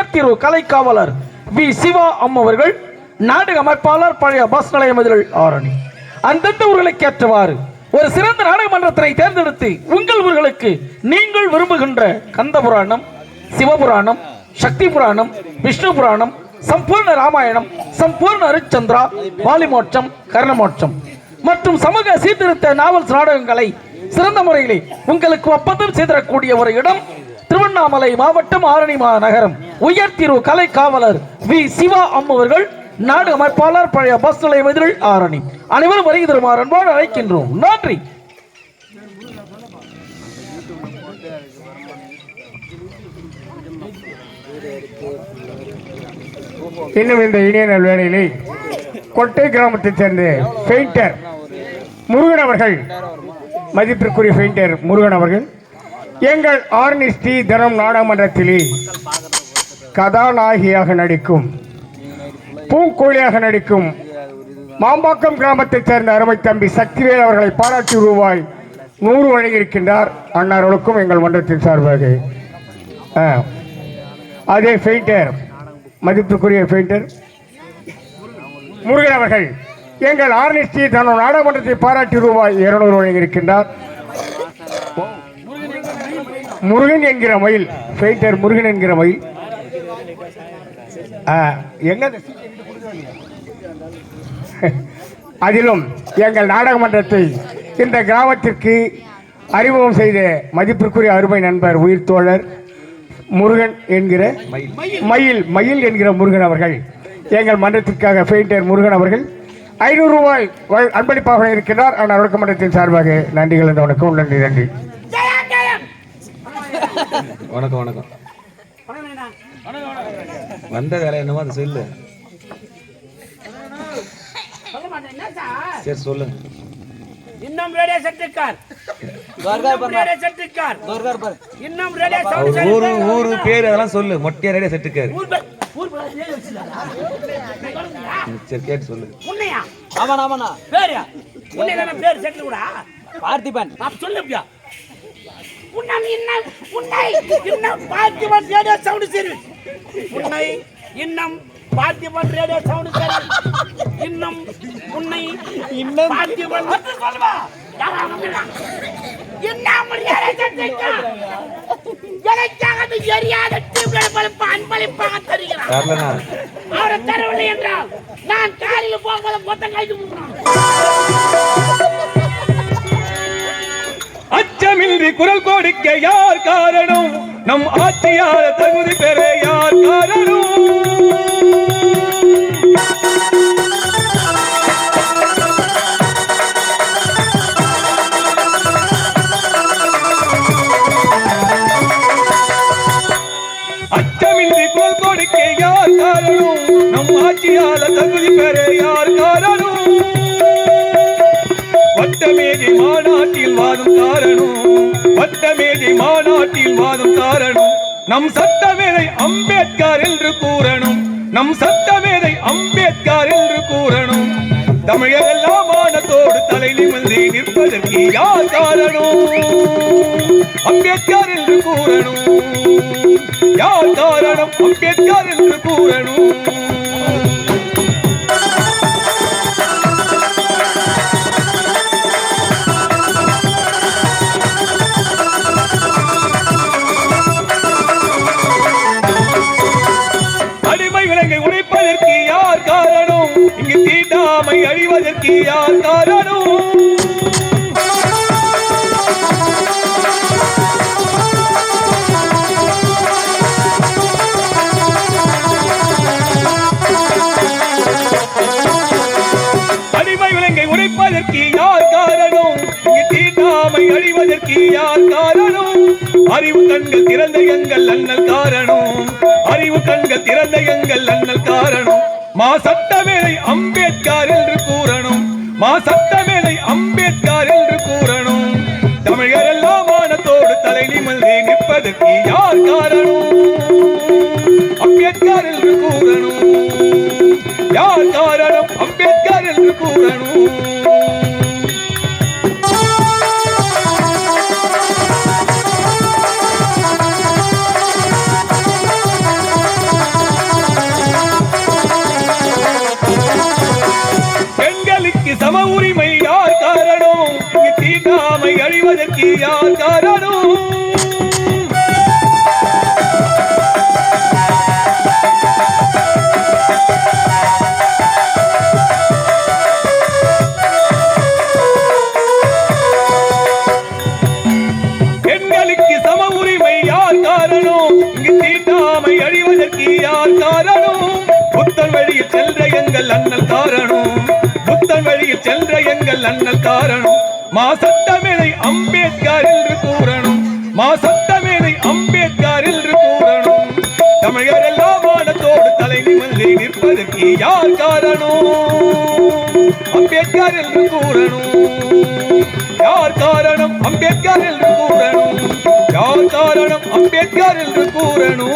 உயர்திரு கலை காவலர் வி சிவா அவர்கள், நாடக அமைப்பாளர் பழைய பஸ் நிலையம் எதிரில் ஆரணி. அந்தந்த ஊர்களுக்கு ஏற்றவாறு ஒரு சிறந்த நாடக மன்றத்தினை தேர்ந்தெடுத்து உங்கள் ஊர்களுக்கு நீங்கள் விரும்புகின்ற கந்த புராணம், சிவபுராணம், சக்தி புராணம், விஷ்ணு புராணம், சம்பூர்ண ராமாயணம், சம்பூர்ண ஹரிச்சந்திரா, வாலிமோட்சம், கர்ணமோட்சம் மற்றும் சமூக சீர்திருத்த நாவல் நாடகங்களை சிறந்த முறையிலே உங்களுக்கு ஒப்பந்தம் செய்திடக்கூடிய ஒரு இடம் திருவண்ணாமலை மாவட்டம் ஆரணி நகரம். உயர்திரு கலை காவலர் வி சிவா அவர்கள், நாடக அமைப்பாளர் பழைய பஸ் நிலையம் எதிரில் ஆரணி. அனைவரும் வருகை தருமாறு அன்போடு அழைக்கின்றோம். நன்றி. இன்னும் இந்த இனிய வேளையிலே கொட்டை கிராமத்தைச் சேர்ந்த பெயிண்டர் முருகன் அவர்கள், மதிப்பிற்குரிய பெயிண்டர் முருகன் அவர்கள், எங்கள் ஆரணி ஸ்ரீ தனம் நாடகமன்றத்திலே கதாநாயகியாக நடிக்கும், பூங்கோழியாக நடிக்கும் மாம்பாக்கம் கிராமத்தைச் சேர்ந்த அருமை தம்பி சக்திவேல் அவர்களை பாராட்டி ரூபாய் 100 வழங்கியிருக்கின்றார். அன்னார்களுக்கும் எங்கள் மன்றத்தின் சார்பாக. அதே பெயிண்டர், மதிப்புக்குரிய பெயிண்டர் முருகன் அவர்கள் எங்கள் ஆரணி ஸ்ரீ தனம் நாடகமன்றத்தை பாராட்டி ரூபாய் 200 வழங்கியிருக்கின்றார். முருகன் என்கிற மயில், பெயிண்டர் முருகன் என்கிற மயில் அதிலும் எங்கள் நாடக மன்றத்தை இந்த கிராமத்திற்கு அறிமுகம் செய்த மதிப்பிற்குரிய அருமை நண்பர் உயிர் தோழர் முருகன் என்கிற மயில் என்கிற முருகன் அவர்கள், எங்கள் மன்றத்திற்காக பெயிண்டர் முருகன் அவர்கள் 500 ரூபாய் அன்பளிப்பாக இருக்கிறார். ஆனால் வணக்க மன்றத்தின் சார்பாக நன்றிகள் என்ற வணக்கம். நன்றி நன்றி. வணக்கம் வணக்கம். வந்த வேலை என்னமோ அதை சொல்லு. சரி சொல்லுங்க. இன்னும் ரேடியோ செட்டுக்கார் இன்னும் ஊரு பேர் அதெல்லாம் சொல்லு. மொட்டையா ரேடியோ செட்டுக்கார். சரி கேட்டு சொல்லு. உன்னையா? ஆமாண்ணா ஆமாண்ணா. பேரு உன்னை பேர் செட்டு கூட பார்த்திபன். சொல்லுப்பியா? உன்னை இன்னும் பார்த்திபன் ரேடியோ சவுண்ட் சர்வீஸ். உன்னை இன்னும் பார்த்திபன் ரேடியோ சவுண்ட் சர்வீஸ். இன்னும் உன்னை இன்னும் பார்த்திபன் சொல்லுவா. என்ன மரியாதை செட்டுக்கா? எனக்காக எரியாத டீம்களை அன்பளிப்பாக தருகிறார். அவரை தரவில்லை என்றால் நான் காலையில் போகும்போது மொத்தம் கைது பண்ணுறேன். அச்சமின்றி குரல் கொடுக்க யார் காரணம்? நம் ஆட்சியாளர் தகுதி பெற யார் காரணம்? அச்சமின்றி குரல் கொடுக்க யார் காரணம்? நம் ஆட்சியாளர் தகுதி பெற யார் காரணம்? வட்டமேஜை மாநாட்டில் வாதம் காரணம், வட்டமேஜை மாநாட்டில் வாதம் காரணம். நம் சட்டமேதை அம்பேத்கர் என்று கூறணும், நம் சட்டமேதை அம்பேத்கர் என்று கூறணும். தமிழர் எல்லாம் மானத்தோடு தலை நிமிர்ந்து நிற்பதற்கு யார் காரணம்? அம்பேத்கர் என்று கூறணும். யார் காரணம்? அம்பேத்கர் என்று கூறணும். இங்கு தீண்டாமை அழிவதற்கு யார் காரணம்? அடிமை விலங்கை உடைப்பதற்கு யார் காரணம்? இங்கு தீண்டாமை அழிவதற்கு யார் காரணம்? அறிவு கண்கள் திறந்த எங்கள் அண்ணல் காரணம், அறிவு கண்கள் திறந்த எங்கள் அண்ணல் காரணம். மா சட்டமேதை அம்பேத்கர் என்று கூறணும், மா சட்டமேதை அம்பேத்கர் என்று கூறணும். தமிழர் எல்லாம் மானத்தோடு தலை நிமிர்ந்து நிற்பதற்கு யார் காரணம்? அம்பேத்கர் என்று கூறணும். யார் காரணம்? அம்பேத்கர் என்று கூறணும். தீண்டாமை அழிவதற்கு யார் காரணம் புத்தன் வழியில் சென்ற எங்கள் அண்ணல் காரணம் புத்தன் வழியில் சென்ற எங்கள் அண்ணல் காரணம் மா சட்டமேதை அம்பேத்கர் என்று கூறணும் மா சட்டமேதை அம்பேத்கர் என்று கூறணும் தமிழர் எல்லாம் மானத்தோடு தலை நிமிர்ந்து நிற்பதற்கு யார் காரணம் அம்பேத்கர் என்று கூறணும் யார் காரணம் அம்பேத்கர் என்று கூறணும் யார் காரணம் அம்பேத்கர் என்று கூறணும்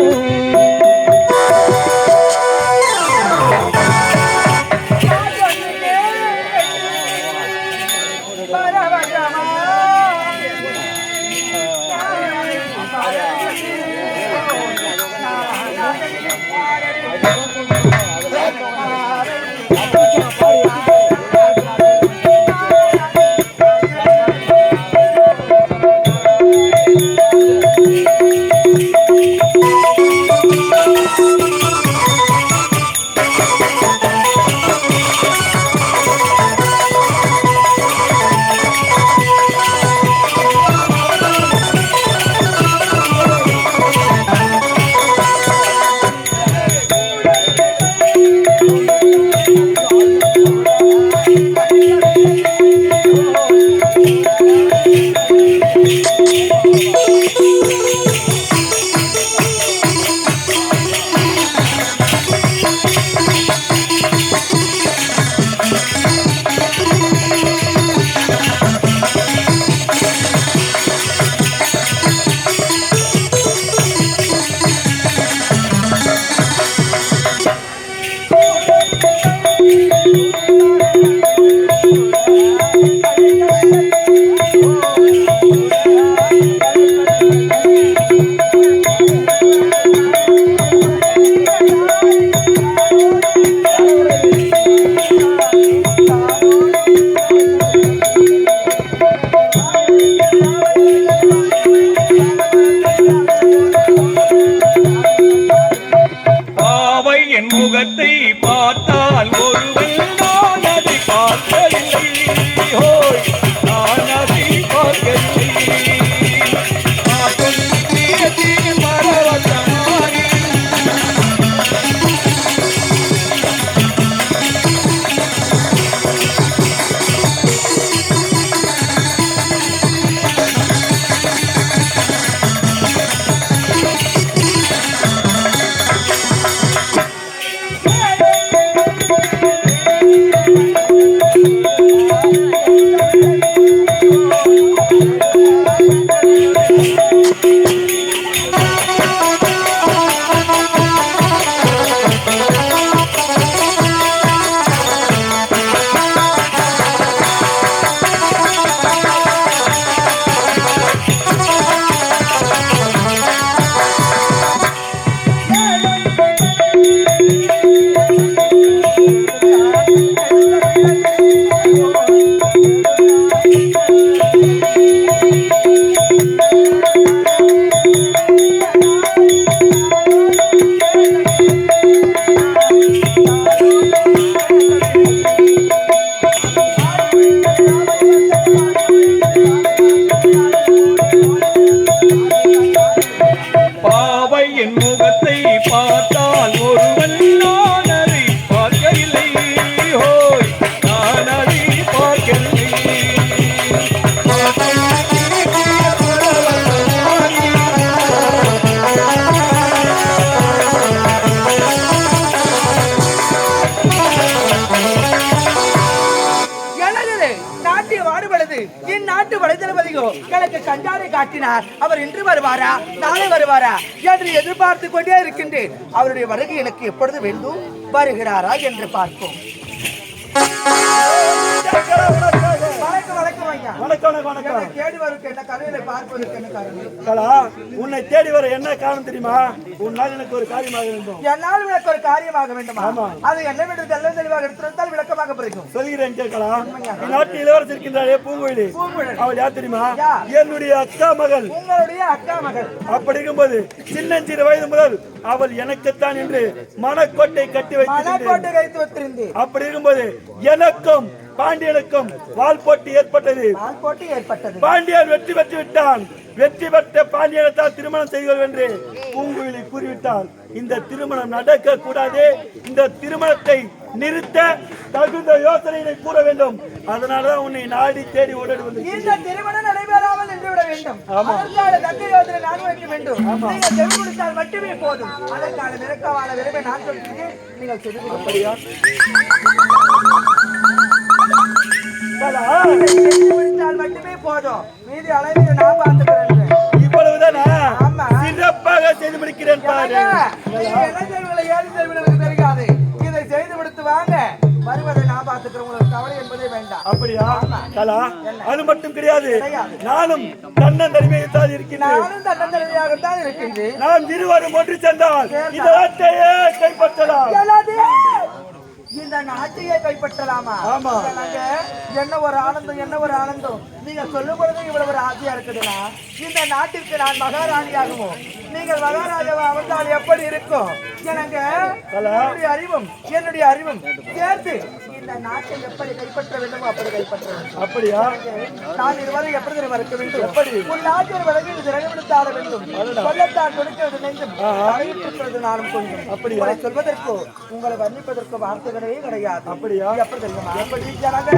முகத்தை பார்த்தால் ஒருவன் நான் அதை பார்க்கவில்லை ஹோய் நான் அதை பார்க்கவில்லை பரவசமானி பார்த்தால் ஒருவன் நான் அதை பார்க்கவில்லை ஹோய் நான் அதை பார்க்கவில்லை இந்நாட்டு வலைதளபதியோ எனக்கு கண்டாரை காட்டினார். அவர் இன்று வருவாரா நாளை வருவாரா என்று எதிர்பார்த்து கொண்டே இருக்கின்றேன். அவருடைய வருகை எனக்கு எப்பொழுது வேண்டும், வருகிறாரா என்று பார்ப்போம். உன்னை தேடி வர என்ன காரணம் தெரியுமா? உன்னால் எனக்கு ஒரு காரியமாக வேண்டும். என்னால் எனக்கு ஒரு காரியமாக வேண்டுமா? அது என்னவென்று தெல்ல தெளிவாக எடுத்திருந்தால் விளக்கமாக பிடிக்கும். சொல்கிறேன் கேட்கலாம். நாட்டு இளவரசி இருக்கின்றாரே பூங்குழலி, அவள் யார் தெரியுமா? என்னுடைய அக்கா மகள். உங்களுடைய அக்கா மகள். அப்படி இருக்கும்போது சின்னஞ்சிறு வயது முதல் அவள் எனக்குத்தான் என்று மனக்கோட்டை கட்டி வைத்து வைத்திருந்தேன். அப்படி இருக்கும்போது எனக்கும் பாண்டியனுக்கும் வால் போட்டி ஏற்பட்டது. வால் போட்டி ஏற்பட்டது. பாண்டியன் வெற்றி பெற்று விட்டான். வெற்றி பெற்ற பாண்டியனத்தால் திருமணம் செய்வது என்று பூங்குழலி கூறிவிட்டால் இந்த திருமணம் நடக்க கூடாது. இந்த திருமணத்தை நிறுத்த தகுந்த யோசனையை கூற வேண்டும். அதனாலதான் உன்னை நாடி தேடி ஓடி வந்து இந்த திருமணம் நடைபெறாமல் நின்றுவிட வேண்டும். அதற்கான தக்க யோசனை நான் வைக்க வேண்டும். நீங்கள் செவி கொடுத்தால் மட்டுமே போதும். அதற்கான நிறக்கவான விரைவை நான் சொல்கிறேன். நீங்கள் செவி கொடுப்படியா மட்டுமே போதும். மீதி அளவில் நான் பார்த்துக்கிறேன். இவ்வளவுதானா? சிறப்பாக செய்து முடிக்கிறேன் பாரு. தெரியாது. இதை செய்து முடித்து வாங்க. வருவதை நான் பார்த்துக்கிறேன். உங்களுக்கு கவலை என்பதே வேண்டாம். அப்படியா? கலா, அது மட்டும் கிடையாது. நானும் தன்னந்தனிமையத்தான் இருக்கின்றேன். நானும் தன்னந்தனிமையாகத்தான் இருக்கின்றேன். நாம் இருவரும் ஒன்று சென்றால் இந்த நாட்டையே கைப்பற்றலாம். இந்த நாட்டையே கைப்பற்றலாமா? ஆமா. என்ன ஒரு ஆனந்தம், என்ன ஒரு ஆனந்தம். நீங்க சொல்லும் பொழுது இவ்வளவு ஒரு ஆசையா இருக்குதுன்னா இந்த நாட்டிற்கு நான் மகாராணியாகவும் நீங்கள் மகாராஜாவா அமர்ந்தால் எப்படி இருக்கும்? எனக்கு என்னுடைய அறிவும் சேர்த்து இந்த நாட்டை எப்படி கைப்பற்ற வேண்டுமோ அப்படி கைப்பற்ற வேண்டும். அப்படியா? நான் இதுவரை எப்படி மறுக்க வேண்டும்? எப்படி உன் நாட்டின் வழக்கில் திரகமெடுத்து ஆட வேண்டும். சொல்லத்தான் கொடுக்கிறது நெஞ்சும் அறிவித்திருக்கிறது நானும் கொஞ்சம். அப்படி சொல்வதற்கோ உங்களை வர்ணிப்பதற்கோ வார்த்தைகளே கிடையாது. அப்படியா? எப்படி தெரியுமா? எப்படி ஜனங்க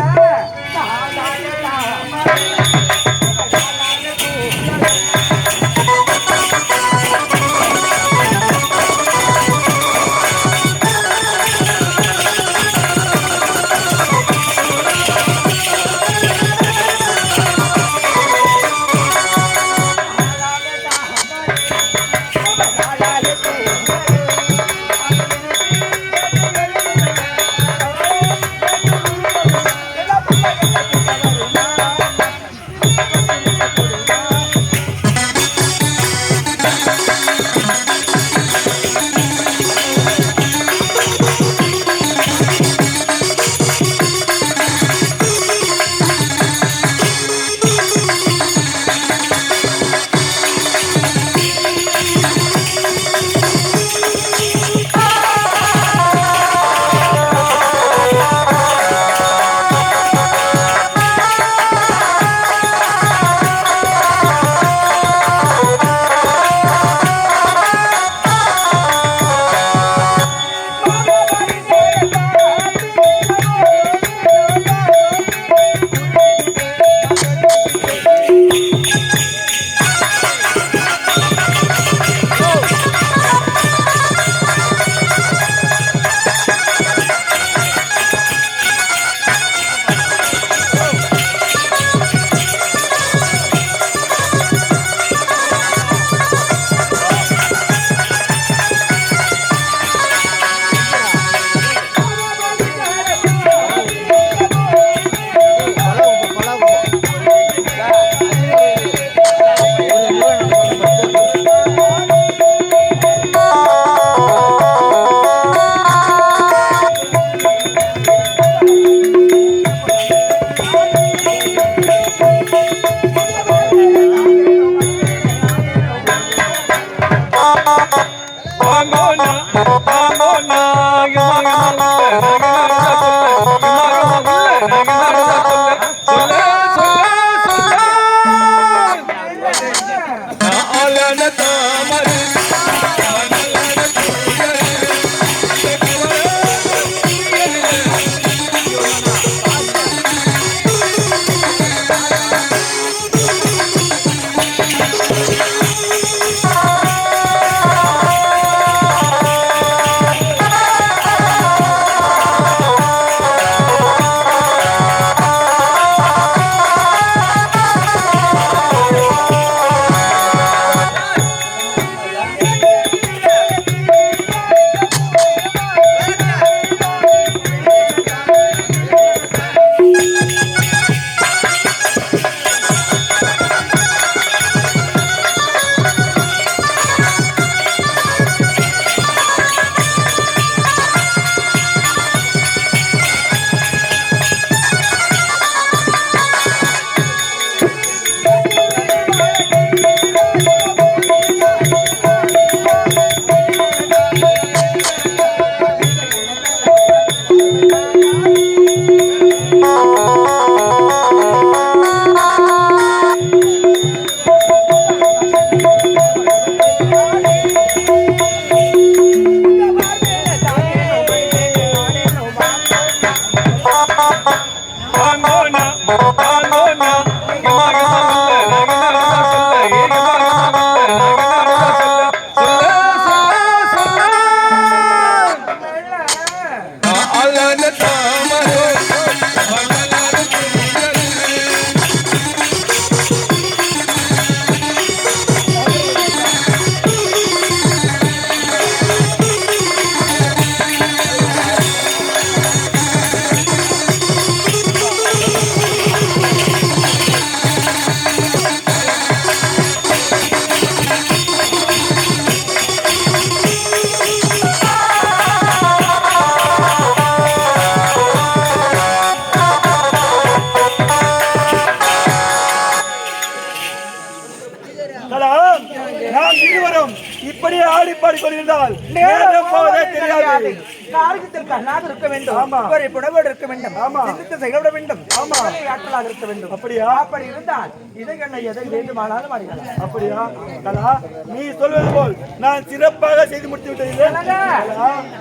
கொண்டிருந்தால் நேரம் நேரம் போவதே தெரியாது. காரியத்திற்கு அண்ணாது இருக்க வேண்டும். ஆமா. ஒரு புடவோடு இருக்க வேண்டும். ஆமா. சிந்தித்து செயல்பட வேண்டும். ஆமா. ஆற்றலாக இருக்க வேண்டும். அப்படியா? அப்படி இருந்தால் இதை என்ன எதை வேண்டுமானாலும் அடையலாம். அப்படியா கலா, நீ சொல்வது போல் நான் சிறப்பாக செய்து முடித்து விட்டேன்.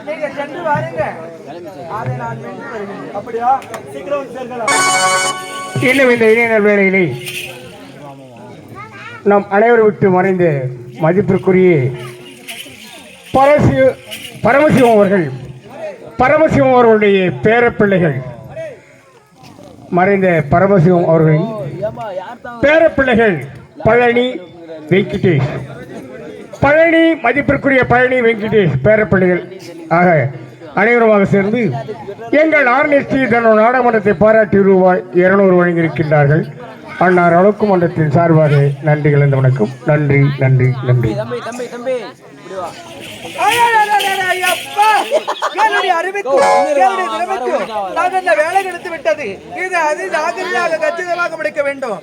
நீங்க சென்று வாருங்க, அதை நான் வென்று வருகிறேன். அப்படியா? சீக்கிரம் வந்து சேர்க்கலாம். இன்னும் இந்த இணைய வேளையிலே நம் அனைவரும் விட்டு மறைந்த மதிப்பிற்குரிய பரமசிவம் அவர்களுடைய பேரப்பிள்ளைகள், மறைந்த பரமசிவம் அவர்களின் பேரப்பிள்ளைகள் பழனி வெங்கடேஷ், மதிப்பிற்குரிய பழனி வெங்கடேஷ் பேரப்பிள்ளைகள் ஆக அனைவருமாக சேர்ந்து எங்கள் ஆர்எஸ்டி தன்னோட நாடகமன்றத்தை பாராட்டி ரூபாய் 200 வழங்கியிருக்கின்றார்கள். அன்னார் அளவுக்கு மன்றத்தின் சார்பாக நன்றி கலந்த வணக்கம். நன்றி நன்றி நன்றி. என்னுடைய அறிவுக்கும் என்னுடைய திறமைக்கும் நான் இந்த வேலை எடுத்து விட்டது. இது அது ஜாக்கிரதையாக கச்சிதமாக முடிக்க வேண்டும்.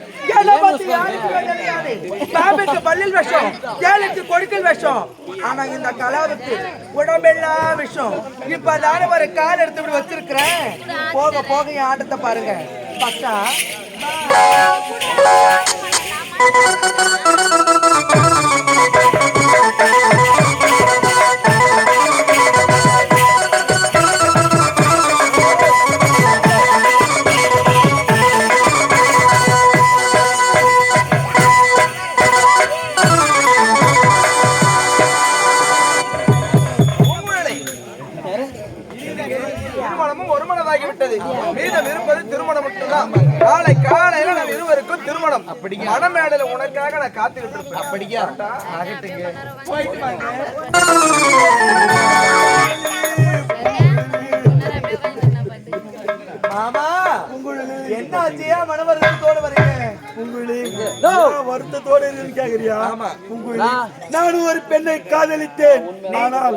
பாம்புக்கு பல்லில் விஷம், ஏழுக்கு கொடுக்கல் விஷம், ஆனா இந்த கலாவுக்கு உடம்பெல்லாம் விஷம். இப்பதான ஒரு கால் எடுத்து வச்சிருக்கிறேன். போக போக என் ஆட்டத்தை பாருங்க. பக்கா மீதம் இருப்பது திருமணம் மட்டும்தான். நாளை காலையில நம்ம இருவருக்கும் திருமணம். மணமேடையில உனக்காக நான் காத்துக்கிட்டு இருப்பேன். அப்படியா? போயிட்டு வாங்க. மாமா, என்னாச்சியா மனவருத்தத்தோடு வரீங்க? வருத்தத்தோடு கேக்குறியா? நானும் ஒரு பெண்ணை காதலித்தேன். ஆனால்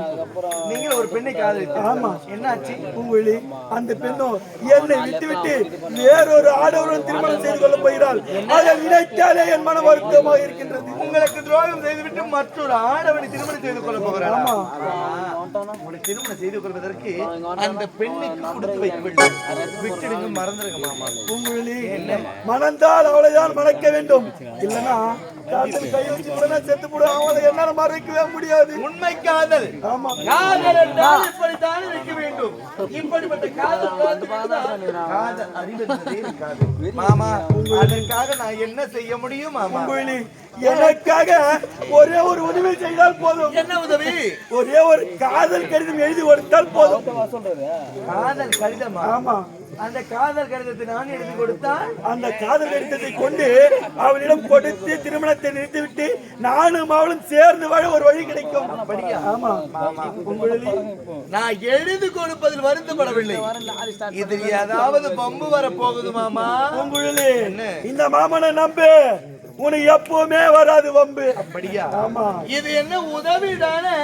நீங்கள் ஒரு பெண்ணை காதலித்தீங்க. ஆமா. என்னாச்சு? பூங்குழலி, அந்த பெண்ணும் என்னை விட்டுவிட்டு வேறொரு ஆடவருடன் திருமணம் செய்து கொள்ள போகிறாள். அதை நினைத்தாலே என் மன வருத்தமாக இருக்கின்றது. உங்களுக்கு துரோகம் செய்துவிட்டு மற்றொரு ஆடவனை திருமணம் செய்து கொள்ள போகிறார். ஆமா. உங்களுக்கு திருமணம் செய்து கொள்வதற்கு அந்த பெண்ணுக்கு கொடுத்து வைக்கவில்லை. விட்டுடுங்க, மறந்துடுங்க மாமா. பூங்குழலி, மணந்தால் அவளைதான் மணக்க வேண்டும். இல்லனா காதல் கை வச்சு உடனே செத்து போடு. அவளை என்னால மறைக்கவே முடியாது. உண்மை காதல். ஆமா. காதல் என்றால் இப்படித்தான் இருக்க வேண்டும். இப்படிப்பட்ட காதல் காதல் அறிவதே இருக்காது. மாமா, அதற்காக நான் என்ன செய்ய முடியும் மாமா? பூங்குழலி, எனக்காக ஒரே ஒரு உதவி செய்தால் போதும். என்ன உதவி? ஒரே ஒரு காதல் கடிதம் எழுதி கொடுத்தால் போதும். காதல் கடிதமா? ஆமா. அந்த காதல் கடிதத்தை நான் எழுதி கொடுத்தால் அந்த காதல் கடிதத்தை கொண்டு அவளிடம் கொடுத்து திருமணத்தை நிறுத்திவிட்டு நானும் அவளும் சேர்ந்து வாழ ஒரு வழி கிடைக்கும். அப்படியா? ஆமா. பூங்குழலி, நான் எழுதி கொடுப்பதில் வருத்தப்படவில்லை. இதில் ஏதாவது பம்பு வர போகுது மாமா. பூங்குழலி, இந்த மாமனை நம்பு, உனக்கு எப்பவுமே வராது வம்பு. அப்படியா? ஆமா. இது என்ன உதவி தானே?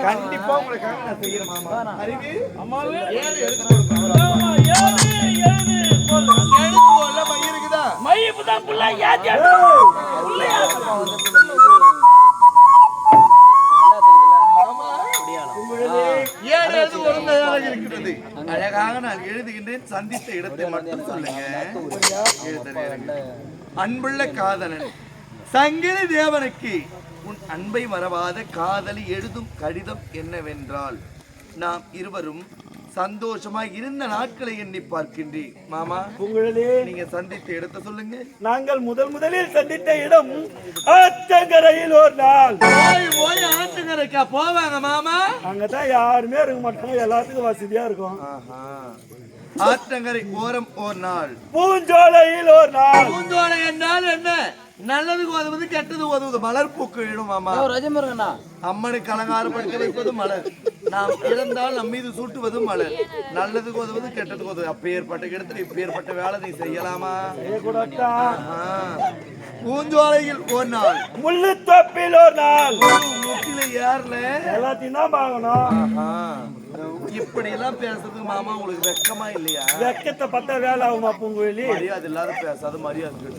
கண்டிப்பா உங்களுக்காக நான் செய்யறேன் மாமா. அறிவு ஏழு எழுதி கொடுக்கணும். இருக்குதா? இருக்கிறது. அழகாக நான் எழுதுகின்றேன். சந்தித்த இடத்தை மட்டும் சொல்லுங்க. அன்புள்ள காதலன், சங்கிலி தேவனுக்கு உன் அன்பை மறவாத காதலி எழுதும் கடிதம் என்னவென்றால், நாம் இருவரும் சந்தோஷமாக இருந்த நாட்களை எண்ணி பார்க்கின்றேன். மாமா, பூங்குழலி, நீங்க சந்தித்த இடத்தை சொல்லுங்க. நாங்கள் முதலில் சந்தித்த இடம் ஆற்றங்கரையில் ஒரு நாள். போய் ஆற்றங்கரைக்கா போவாங்க மாமா? அங்கதான் யாருமே இருக்க மாட்டாங்க, எல்லாத்துக்கும் வசதியா இருக்கும். ஆற்றங்கரை ஓரம் ஒரு நாள், பூஞ்சோலையில் ஒரு நாள். பூஞ்சோலை என்றால் என்ன? நல்லதுக்கு உதவுது, கெட்டது உதவுது. மலர் பூக்கு இடும் மாமா. அம்மனுக்கு அலங்காரப்படுத்த வைப்பது மலர். நாம் இழந்தால் நம் மீது சூட்டுவது மலர். நல்லதுக்கு உதவுது, கெட்டதுக்கு உதவுது. அப்பேற்பட்ட இடத்துல இப்பேற்பட்ட வேலை நீ செய்யலாமா? பூஞ்சோலையில் ஒரு நாள், முள்ளு தொப்பில் ஒரு நாள். முட்டில ஏறல எல்லாத்தையும் தான் பார்க்கணும். இப்படி எல்லாம் பேசுறதுக்கு மாமா உங்களுக்கு வெக்கமா இல்லையா? வெக்கத்தை பத்த வேலை ஆகுமா பூங்குழலி? மரியாதை இல்லாத பேசாத, மரியாதை.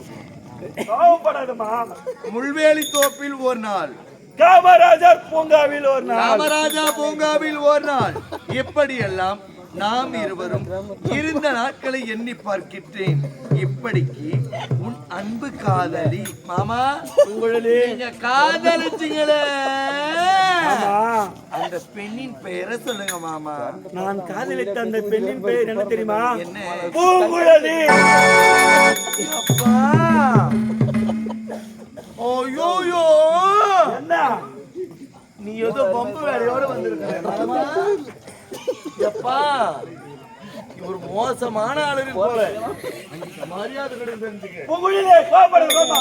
கோவப்படாதமா. முள்வேலி தோப்பில் ஒரு நாள், காமராஜர் பூங்காவில் ஒரு நாள். காமராஜா பூங்காவில் ஒரு நாள். இப்படியெல்லாம் நாம் இருவரும் இருந்த நாட்களை எண்ணி பார்க்கின்றேன். இப்படிக்கு உன் அன்பு காதலி மாமா நீங்க காதலிச்சீங்களே, அந்த பெண்ணின் பெயரை சொல்லுங்க மாமா. நான் காதலித்த அந்த பெண்ணின் பெயர் என்ன தெரியுமா? என்ன? பூங்குழலி. அப்பா ஓயோயோ, என்ன நீ ஏதோ பம்பு வேலையோட வந்திருக்க. எப்பா இவர் மோசமான ஆளு போல. மரியாதை கிடையாது. பூங்குழலி கோபப்படாதம்மா.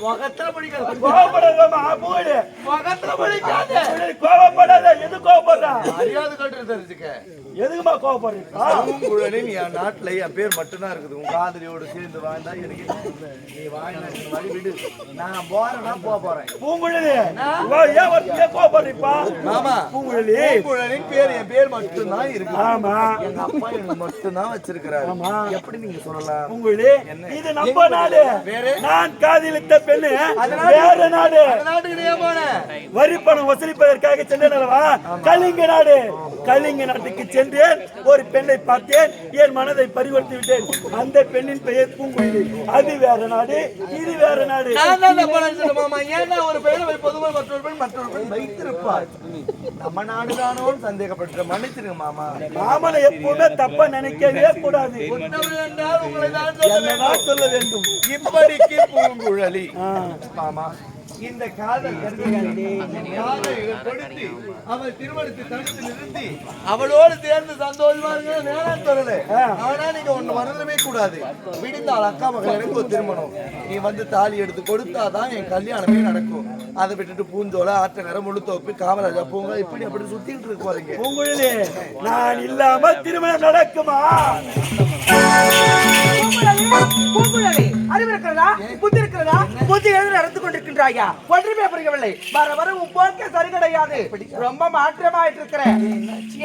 முகத்துல படிக்காத. கோபப்படாதம்மா. பூங்குழலி முகத்துல படிக்காத. கோபப்படாத. எது கோபப்படுறா? மரியாதை கட்டு தெரிஞ்சுக்க. எதுக்குமா கோபப்படுறீங்க? பூங்குழலின் என் நாட்டுல என் பேர் மட்டும்தான் இருக்குது. உன் காதலியோடு சேர்ந்து வாழ்ந்தா எனக்கு நீ வாழ்ந்தா வழி விடு. நான் போறேன்னா போறேன். பூங்குழலி ஏன் ஒருத்தே கோபப்படுறீப்பா? மாமா பூங்குழலி பூங்குழலின் பேர் என் பேர் மட்டும்தான் இருக்கு. ஆமா. எங்க அப்பா எனக்கு மட்டும்தான் வச்சிருக்கிறாரு. எப்படி நீங்க சொல்லலாம்? பூங்குழலி இது நம்ம நாடு. வேற? நான் காதலித்த பெண்ணு வேற நாடு. நாட்டுக்கு நீ போனேன். வரி பணம் வசூலிப்பதற்காக சென்றனவா கலிங்க நாடு. கலிங்க நாட்டுக்கு சென்றேன். ஒரு பெண்ணை பார்த்தேன். என் மனதை பறிகொடுத்து விட்டேன். அந்த பெண்ணின் பெயர் பூங்குழலி. அது வேற நாடு, இது வேற நாடு. மாமா ஏன்னா ஒரு பெண்ணை பொதுவாக மற்றொரு பெண் வைத்திருப்பார். நம்ம நாடுதானோன்னு சந்தேகப்பட்டு மன்னிச்சிருங்க மாமா. மாமனை எப்பவுமே தப்பா நினைக்கவே கூடாது. என்னதான் சொல்ல வேண்டும். இப்படிக்கு பூங்குழலி மாமா இந்த காதல் காதலிகள் கொடுத்து அவள் திருமணத்தை தடுத்து நிறுத்தி அவளோடு சேர்ந்து சந்தோஷமா இருக்கிற வேணாம் சொல்லல. ஆனா நீங்க ஒண்ணு மறந்துடவே கூடாது. விடிந்தால் அக்கா மகள் எனக்கு ஒரு திருமணம். நீ வந்து தாலி எடுத்து கொடுத்தாதான் என் கல்யாணமே நடக்கும். அதை விட்டுட்டு பூஞ்சோல ஆற்றங்கரை முழுத்தோப்பு காமராஜா பூங்கா இப்படி அப்படி சுத்திட்டு இருக்கு பாருங்க. பூங்குழலி நான் இல்லாம திருமணம் நடக்குமா? பூங்குழலி அறிவு இருக்கிறதா? புத்தி இருக்கிறதா? புத்தி எழுதி நடந்து கொண்டிருக்கின்றாயா? ஒன்றுமே புரியவில்லை. வர வர உன் போக்கே சரி கிடையாது. ரொம்ப மாற்றமாயிட்டு இருக்கிற.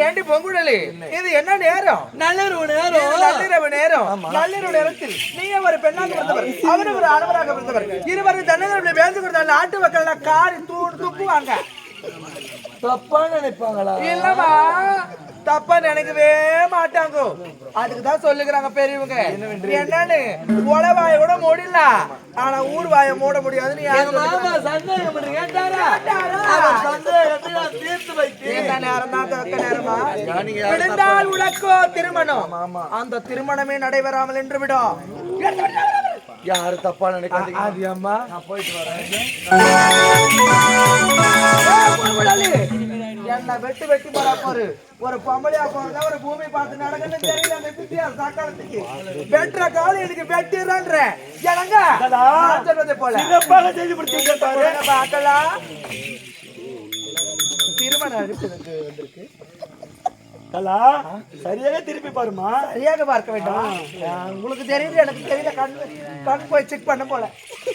ஏண்டி பூங்குழலி இது என்ன நேரம்? நள்ளிரவு நேரம். நள்ளிரவு நேரம். நள்ளிரவு நேரத்தில் நீங்க ஒரு பெண்ணாக பிறந்தவர், அவரு ஒரு ஆடவராக பிறந்தவர். இருவரும் தன்னகரங்களை வேந்து கொடுத்தால் நாட்டு மக்கள் காரி துப்புவாங்க. தப்பா நினைப்பாங்களா? இல்லமா தப்பா நினைக்கவே மாட்டாங்க. அதுக்குதான் சொல்லுகிறாங்க பெரியவங்க. என்னன்னு உளவாய கூட மூடல, ஆனா ஊர் வாய மூட முடியாதுன்னு விழுந்தால் உனக்கோ திருமணம். அந்த திருமணமே நடைபெறாமல் என்று விடும். யாரு தப்பா நினைக்காதீங்க. அம்மா நான் போயிட்டு வரேன். என்ன வெட்டி வெட்டி போறா பாரு. ஒரு பொம்பளையா போறதா ஒரு பூமி பார்த்து நடக்கணும் தெரியல. அந்த வித்தியாசம் சாக்காலத்துக்கு வெட்டுற காலம் எனக்கு வெட்டிடுறேன்ற எனங்க சொல்வதை போல சிறப்பாக செய்து கொடுத்தீங்க. பார்க்கலாம். திருமணம் வந்திருக்கு. கலா சரியாக திருப்பி பாருமா. சரியாக பார்க்க வேண்டும். உங்களுக்கு தெரியுது எனக்கு தெரியல. கண் போய் செக் பண்ண போல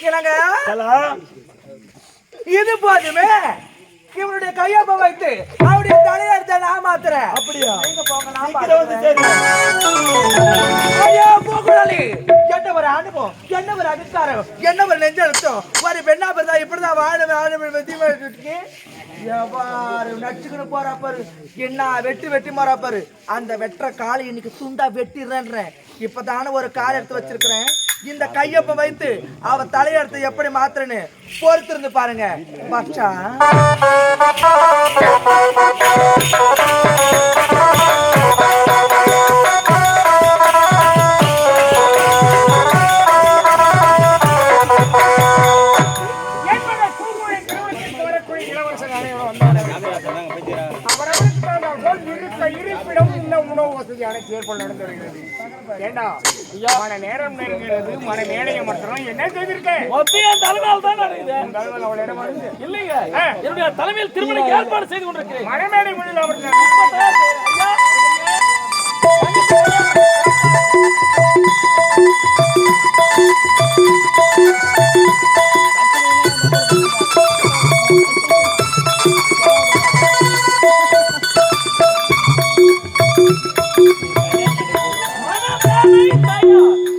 என்னங்க. கலா இது போதுமே. இவனுடைய கையப்ப வைத்து அவருடைய தலையெடுத்த நான் மாத்துறேன். அப்படியா? நீங்க போகலாம். ஐயா பூங்குழலி என்ன ஒரு அனுபவம், என்ன ஒரு அதிகாரம், என்ன ஒரு நெஞ்செழுத்தம். ஒரு பெண்ணா பிறந்தா இப்படிதான் வாழ நச்சுக்கணும் போறா பாரு. என்ன வெட்டி வெட்டி மாறா பாரு. அந்த வெட்டுற காலை இன்னைக்கு துண்டா வெட்டிடுறேன். இப்பதான ஒரு கால் எடுத்து வச்சிருக்கிறேன். இந்த கையப்ப வைத்து அவ தலையெடுத்து எப்படி மாத்திரன்னு பொறுத்திருந்து பாருங்க. பச்சா நேரம் நெருங்கிறது. மன மேடையை மட்டும் என்ன செய்திருக்கேன்? தலைமையில் தான் இல்லைங்க. என்னுடைய தலைமையில் திருமணம் ஏற்பாடு செய்து கொண்டிருக்கிறேன். மனமேடை முன்னில் அவர்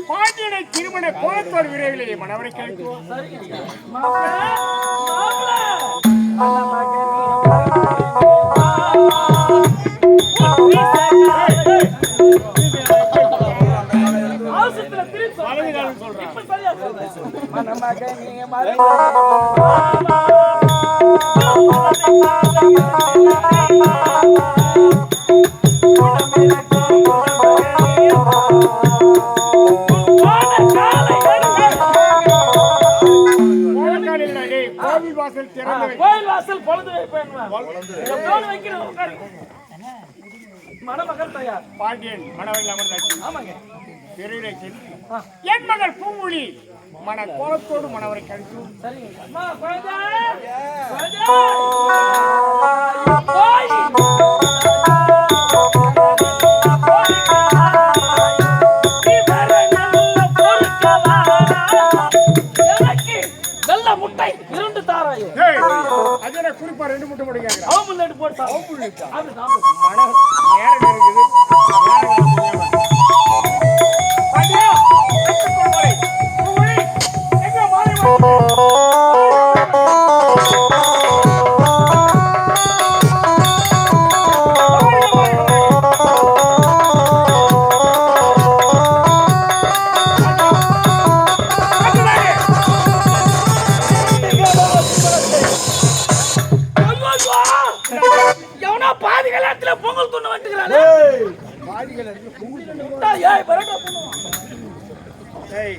பாண்டியனை திருமண கோலத்தோடு விரைவிலேயே மனவரை கழிக்குவோம். கோயில் வாசல் பொழுது மணமகள் தயார். பாண்டியன் மணவர்கள் அமர்ந்தாச்சு. ஆமாங்க. விரைவிலே சென்று என் மகள் பூங்குழி மன கோலத்தோடு மணவரை கழித்து சரிங்க. அம்மா, குழந்தை, குழந்தை. போய். நல்ல முட்டை இரண்டு தாராயே. அதே குறிப்பா 2 முட்டை மட்டும் கேட்கிறேன். அவன் முன்னாடி போட்டு சாப்பிடு. மனம் நேரம் இருக்குது. பாண்டியா, பூங்குழி, எங்க மாறி எவனா பாதி கல்யாணத்துல பொங்கல் துண்ணு வந்துக்கிறானே.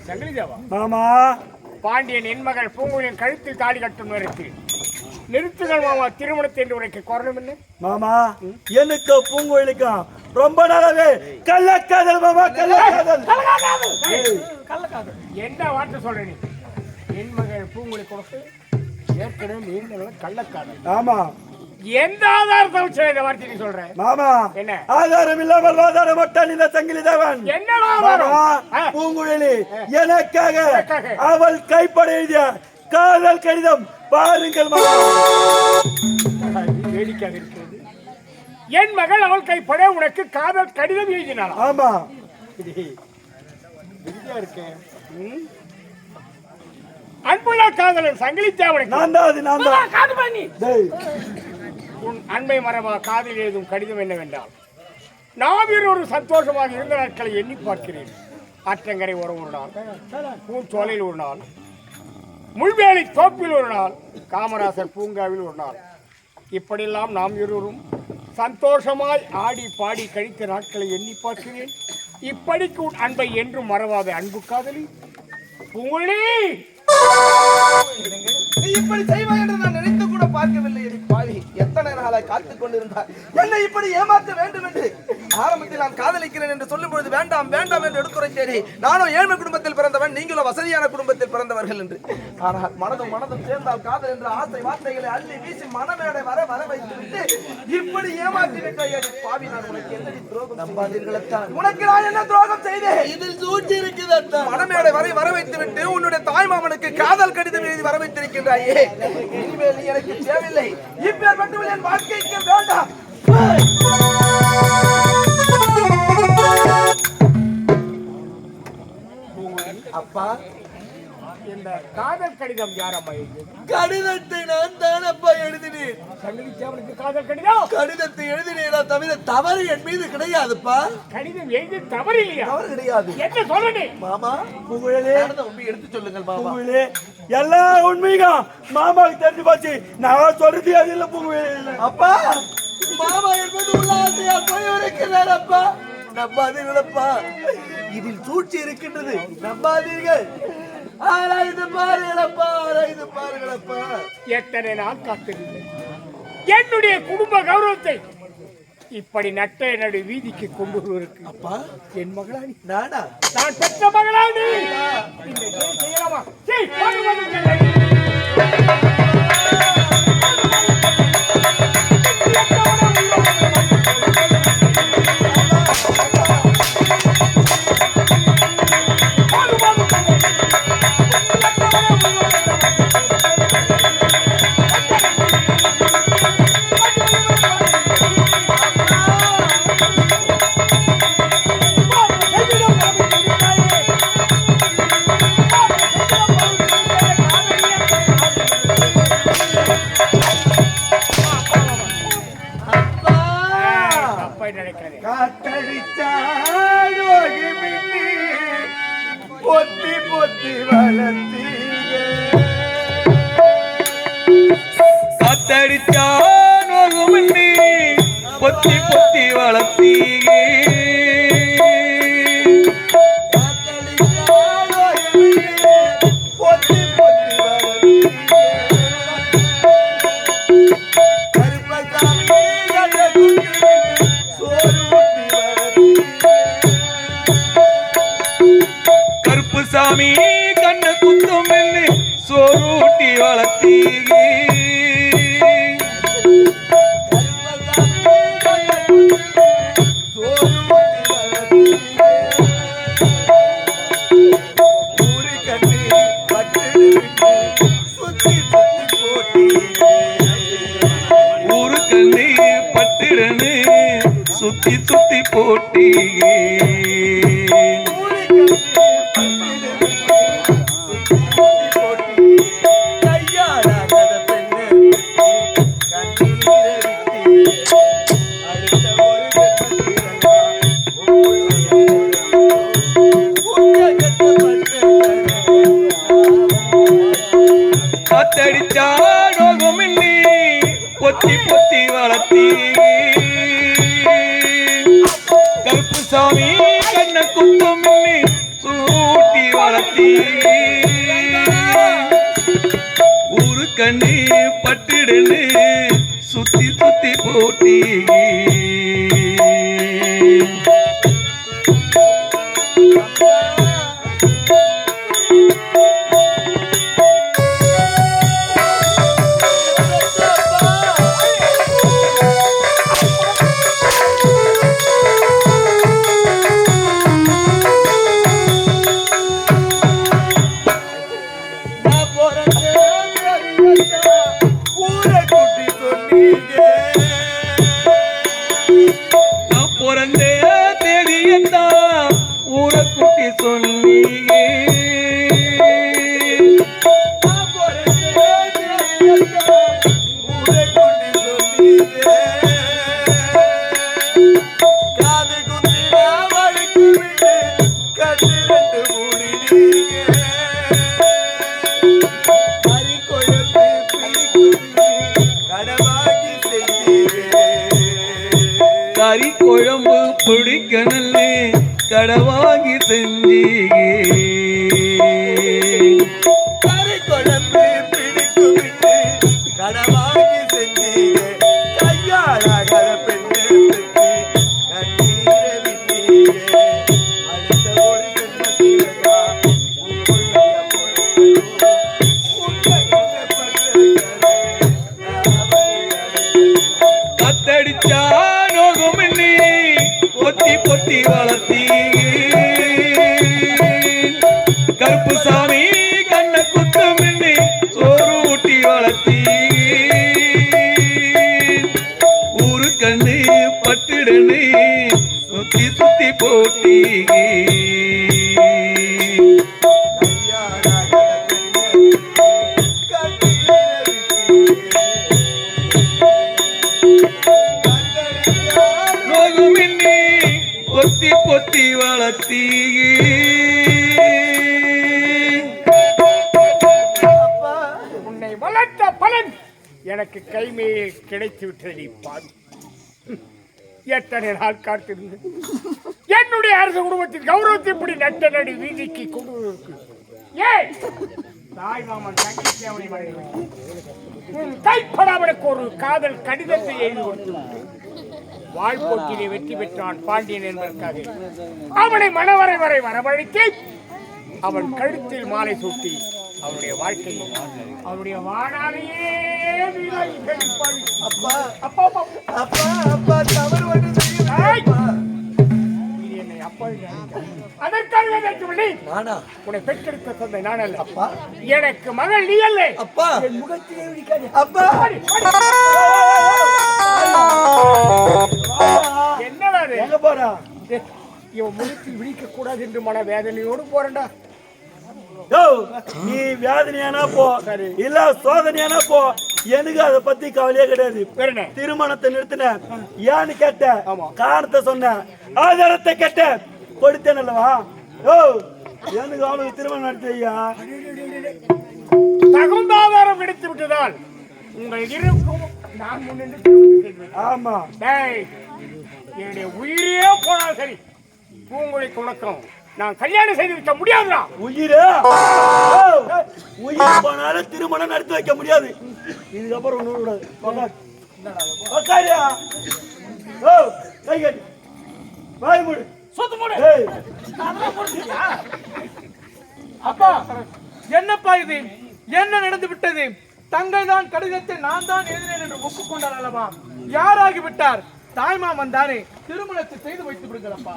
சங்கிலி தேவா, மாமா பாண்டியன் என் மகள் பூங்குழியின் கழுத்தில் தாலி கட்டும் நேரத்தில் நிறுத்துகள் மாமா திருமணத்தை என்று உரைக்க காரணம் என்ன? மாமா எனக்கு பூங்கோயிலுக்கும் ரொம்ப நாளாவே கள்ளக்காதல் மாமா, கள்ளக்காதல். என்ன வார்த்தை சொல்ற நீ? என் மகள் பூங்குழி கொடுத்து ஏற்கனவே நீண்ட கள்ளக்காதல். ஆமா, எந்த ஆதாரத்தை வச்சு இந்த வார்த்தை நீ சொல்ற? மாமா என்ன ஆதாரம் இல்லாமல் வாதாரம் மட்டான் இந்த சங்கிலி தேவன். என்ன ஆதாரம்? பூங்குழலி எனக்காக அவள் கைப்பட எழுதிய காதல் கடிதம் பாருங்கள் மாமா. வேடிக்கையாக இருக்கிறது. என் மகள் அவள் கைப்பட உனக்கு காதல் கடிதம் எழுதினாள். ஆமா, இருக்கேன். அன்புள்ள காதலன் சங்கிலிச்சாவனை நான் தான் காது பண்ணி. உன் அன்பை மரபா காதில் எழுதும் கடிதம் என்னவென்றால், நாம் ஒரு சந்தோஷமாக இருந்த நாட்களை எண்ணி பார்க்கிறேன். ஆற்றங்கரை ஒரு நாள், பூச்சோலையில் ஒரு நாள், முள்வேலி தோப்பில் ஒரு நாள், காமராசர் பூங்காவில் ஒரு நாள், இப்படியெல்லாம் நாம் இருவரும் சந்தோஷமாய் ஆடி பாடி கழித்த நாட்களை எண்ணி பார்க்கிறேன். இப்படிக்கு உன் அன்பை என்றும் மறவாத அன்பு காதலி பூங்குழலி. நீ இப்படி செய்வாய் என்று நான் நினைத்து கூட பார்க்கவில்லை. பாவி, எத்தனை நாளாய் காத்துக் கொண்டிருந்தார் என்னை இப்படி ஏமாற்ற வேண்டும் என்று. ஆரம்பத்தில் நான் காதலிக்கிறேன் என்று சொல்லும் பொழுது வேண்டாம் வேண்டாம் என்று எடுத்துரைத்தேனே. நானும் ஏழ்மை குடும்பத்தில் பிறந்தவன், நீங்களும் வசதியான குடும்பத்தில் பிறந்தவர்கள் என்று. ஆனால் மனதும் சேர்ந்தால் காதல் என்ற ஆசை வார்த்தைகளை அள்ளி வீசி மனமேடை வர வைத்து விட்டு இப்படி ஏமாற்றி விட்டாய். பாவி, நான் உனக்கு என்ன துரோகம் நம்பாதீர்கள்தான். உனக்கு நான் என்ன துரோகம் செய்தேன்? இதில் சூழ்ச்சி இருக்குது. மனமேடை வர வைத்து விட்டு உன்னுடைய தாய் மாமனுக்கு காதல் கடிதம் எழுதி வர வைத்திருக்கின்றாயே. இனிமேல் நீ எனக்கு தேவையில்லை. இப்பேர் மட்டும் என் வாழ்க்கைக்கு வேண்டாம். அப்பா, இந்த காதல் கடிதம் யாரம்மா எழுதியது? கடிதத்தை நான் தானப்பா எழுதினேன். சங்கிலிச்சாவனுக்கு காதல் கடிதம்? கடிதத்தை எழுதினேனா தவிர தவறு என் மீது கிடையாதுப்பா. கடிதம் எழுதி தவறு இல்லையா? தவறு கிடையாது. என்ன சொல்றே மாமா, பூங்குழலி உண்மை எடுத்து சொல்லுங்கள் மாமா. பூங்குழலி, எல்லா உண்மையும் மாமாவுக்கு தெரிஞ்சு போச்சு. நான் சொல்றது அது இல்ல பூங்குழலி. அப்பா, மாமா என்பது உல்லாசையா போய் இருக்கிறார் அப்பா. நம்பாதீர்களப்பா, இதில் சூழ்ச்சி இருக்கின்றது. நம்பாதீர்கள். ஆராய்ந்து பாருங்களப்பா, ஆராய்ந்து பாருங்களப்பா. எத்தனை நாள் காத்திருந்தேன். என்னுடைய குடும்ப கௌரவத்தை இப்படி நட்ட என்னுடைய வீதிக்கு கொண்டு வருவதற்கு. அப்பா, என் மகளானி, நானா? நான் பெற்ற மகளானி. இந்த செயல் செய்யலாமா? செய், போடு, போடு. தப்பாய் நினைக்காதே. காத்தடிச்சாடி மின்னி பொத்தி பொத்தி வளர்த்தீங்க காத்தடிச்சா நோகுமின்னி பொத்தி பொத்தி வளர்த்தீங்க பொத்தி பொத்தி வளர்த்தீங்க கருப்பசாமி கண்ட குட்டி சோறு ஊட்டி வளர்த்தீங்க கருப்புசாமி கண்ண குத்தும் மென்னு சோறுட்டி வளர்த்தீங்க ஊரு கண்ணி பட்டிடனு சுத்தி சுத்தி போட்டீங்க காத்தடிச்சா நோகுமின்னி பொத்தி பொத்தி வளர்த்தீங்க கருப்புசாமி கண்ண குத்தும் மின்னி சூட்டி வளர்த்தீங்க ஊரு கண்ணி பட்டிடனு சுத்தி சுத்தி போட்டீங்க நான் பிறந்த தேதியத்தான் ஊரை கூட்டி சொன்னீங்க கறி குழம்பு பிடிக்க நல்ல கடவாங்கி செஞ்சீங்க கறி குழம்பு பிடிக்கும் கடவாங்கி செஞ்சீங்க கையாளாக பெண்ணு பெற்று கண்ணீரை விட்டீங்க அடுத்த ஒரு ஜென்மத்திலா கத்தடிச்சா நோகுமின்னி பொத்தி பொத்தி வளர்த்தீங்க கருப்புசாமி கண்ண குத்து மின்னி சோறு ஊட்டி வளர்த்தீங்க ஊரு கண்ணு பட்டிடனு சுத்தி சுத்தி போட்டீங்க நோகுமின்னி பொத்தி பொத்தி வளர்த்தீங்க உன்னை வளர்த்த பலன் எனக்கு கைமையில் கிடைத்து விட்டது. பாரு, எத்தனை நாள் காத்திருந்து என்னுடைய அரசு குடும்பத்தின் கௌரவத்தை இப்படி நட்ட நடி வீதிக்கு கொண்டு வருவதற்கு ஏன் தாய் மாமன் தங்கச்சி அவனை மனைவி கைப்படாமலுக்கு ஒரு காதல் கடிதத்தை எழுதி கொடுத்து வாழ்போட்டிலே வெற்றி பெற்றான் பாண்டியன் என்பதற்காக அவனை மணவரை வரை வரவழைத்து அவன் கழுத்தில் மாலை சூட்டி அவனுடைய வாழ்க்கையை அவனுடைய வாடாலேயே அப்பா அப்பா அப்பா அப்பா தவறு ஒன்று செய்யும் என்னை அப்பா அதற்காக நானா உன்னை பெற்றெடுத்த தந்தை நான் அல்ல. அப்பா எனக்கு மகள் நீ அல்ல. அப்பா என் முகத்திலே விழிக்காதே. அப்பா என்னடா இது? எங்க போறா இவன் முகத்தில் விழிக்க கூடாது என்று மன வேதனையோடு போறேன்டா. நீ வேதனையானா போ இல்ல சோதனையானா போ எனக்கு அதை பத்தி கவலையே கிடையாது. வேறென்ன? திருமணத்தை நிறுத்தின ஏன்னு கேட்ட காரணத்தை சொன்ன ஆதாரத்தை கேட்ட கொடுத்தேன் அல்லவா? ஓ எனக்கு அவனுக்கு திருமணம் நடத்தியா? தகுந்த ஆதாரம் கிடைத்து விட்டதால் உங்கள் இருக்கும் நான் முன்னின்று ஆமா டேய், என்னுடைய உயிரே போனால் சரி பூங்குழிக்கு உனக்கும் நான் கல்யாணம் செய்து வைக்க முடியாதுடா. உயிரே உயிர் போனாலும் திருமணம் நடத்தி வைக்க முடியாது. இதுக்கப்புறம் ஒண்ணு கூடாது. உக்காரியா? ஓ கை கட்டி வாய் மூடு சொத்து மூடு. ஏய் அப்பா என்னப்பா இது? என்ன நடந்து விட்டது? தங்கை தான் கடிதத்தை நான் தான் எழுதினேன் என்று ஒப்புக்கொண்டார் அல்லவா? யாராகி விட்டார்? தாய்மாமன் தானே. திருமணத்தை செய்து வைத்து விடுங்களப்பா.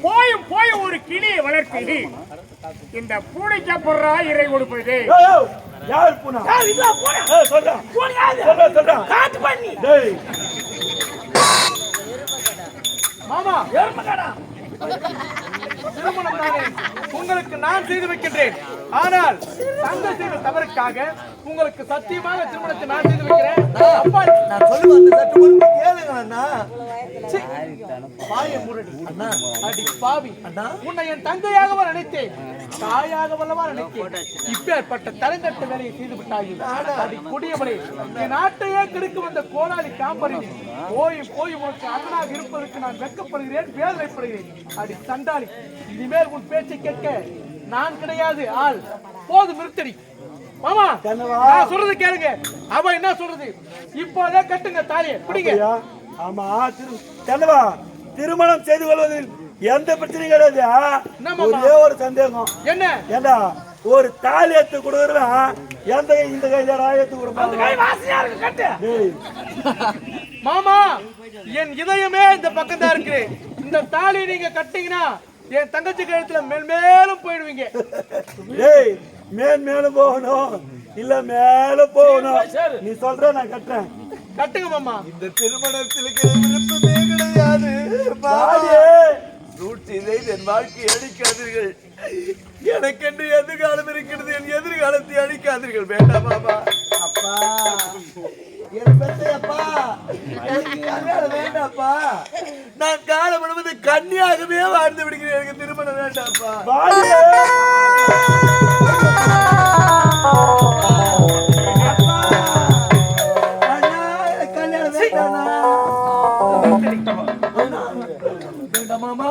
போயும் போய் ஒரு கிளியை வளர்த்து இந்த பூனைக்கு அப்புறா இறை கொடுப்பது. யார் பூனா? சொல்றா சொல்றா காட்டு பண்ணி டேய் மாமா திருமணம் தானே உங்களுக்கு நான் செய்து வைக்கின்றேன். ஆனால் தங்க செய்த தவறுக்காக உங்களுக்கு சத்தியமாக திருமணத்தை நான் செய்து வைக்கிறேன். அப்பா நான் சொல்லுவேன் அந்த சற்று பொறுத்து கேளுங்க அண்ணா. பாய முரடி அடி பாவி, உன்னை என் தங்கையாகவா நினைத்தேன், தாயாக வல்லவா நினைத்தேன். இப்பேற்பட்ட தரங்கட்ட வேலையை செய்து விட்டாயே அடி குடியவளே. என் நாட்டையே கெடுக்க வந்த கோடாலி காம்பரி போய் போய் உனக்கு அண்ணனாக இருப்பதற்கு நான் வெட்கப்படுகிறேன், வேதனைப்படுகிறேன். அடி சண்டாளி, இனிமேல் உன் பேச்சை கேட்க நான் கிடையாது ஆள். போதும் நிறுத்தடி. மாமா நான் சொல்றது கேளுங்க. அவ என்ன சொல்றது? இப்போதே கட்டுங்க தாலியை, பிடிங்க. ஆமா கண்ணவா, திருமணம் செய்து கொள்வதில் எந்த பிரச்சனையும் கிடையாது. ஒரே ஒரு சந்தேகம். என்ன? ஏண்டா ஒரு தாலி எடுத்து கொடுக்குறேன், எந்த கை இந்த கையில எடுத்து கொடுப்பாங்க. மாமா என் இதயமே இந்த பக்கம் தான் இருக்கு. இந்த தாலி நீங்க கட்டிங்கன்னா என் தங்கச்சி கழுத்துல மேல் மேலும் போயிடுவீங்க. டேய் மேல் மேலும் போகணும் இல்ல மேல போகணும். நீ சொல்ற நான் கட்டுறேன். கட்டுங்க மாமா. இந்த திருமணத்திற்கு விருப்பமே கிடையாது. சூழ்ச்சி செய்து என் வாழ்க்கையை அழிக்காதீர்கள். எனக்கென்று எதிர்காலம் இருக்கிறது, என் எதிர்காலத்தை அழிக்காதீர்கள். வேண்டாம் மாமா. அப்பா என் பெத்தையப்பா, எனக்கு கல்யாணம் வேண்டாப்பா. நான் காலம் முழுவது கன்னியாகவே வாழ்ந்து விடுகிறேன். எனக்கு திருமணம் வேண்டாப்பா. கல்யாணம் வேண்டாம் மாமா.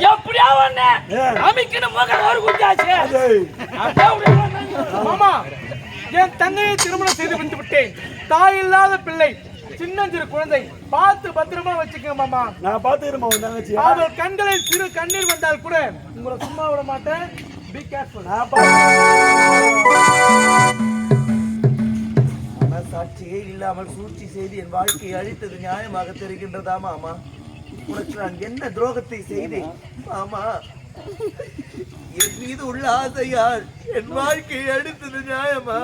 எப்படியா ஒண்ணு அமைக்கணும் மகன் ஒரு குஞ்சாச்சு. மாமா என் தங்கையை திருமணம் செய்து விட்டு விட்டேன். தாய் இல்லாத பிள்ளை, சின்னஞ்சிறு குழந்தை, பார்த்து பத்திரமா வச்சுக்கங்க மாமா. நான் பாத்துக்கிறேன் உன் தங்கச்சி. அவள் கண்களில் சிறு கண்ணீர் வந்தால் கூட உங்களை சும்மா விட மாட்டேன். Be careful. சாட்சியே இல்லாமல் சூழ்ச்சி செய்து என் வாழ்க்கையை அழித்தது நியாயமாக தெரிகின்றதா மாமா? உனக்கு நான் என்ன துரோகத்தை செய்தேன் மாமா? என் மீது உள்ள ஆசையால் என் வாழ்க்கையை அழித்தது நியாயமா?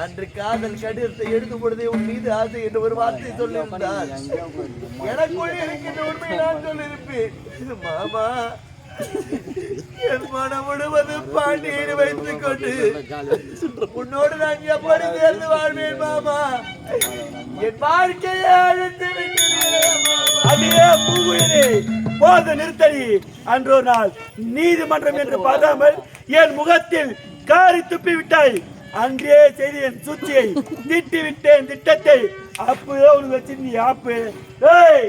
அன்று காதல் கடிதத்தை எழுதும் பொழுதே உன் மீது ஆசை என்று ஒரு வார்த்தை சொல்லியிருந்தார். எனக்குள்ளே இருக்கின்ற உண்மையை நான் சொல்லியிருப்பேன் மாமா. என் மனம் முழுவதும் பாண்டியை வைத்துக் கொண்டு உன்னோடு நான் எப்படி சேர்ந்து வாழ்வேன் மாமா? என் வாழ்க்கையை அழித்து அடியே பூங்குயிலே, போது நிறுத்தடி. அன்றோ நாள் நீதிமன்றம் என்று பார்க்காமல் என் முகத்தில் காரி துப்பி விட்டாய். அன்றே செய்து என் சூழ்ச்சியை திட்டி விட்டேன் திட்டத்தை. அப்பவே உனக்கு வச்சிருந்தீ ஆப்பு. ஏய்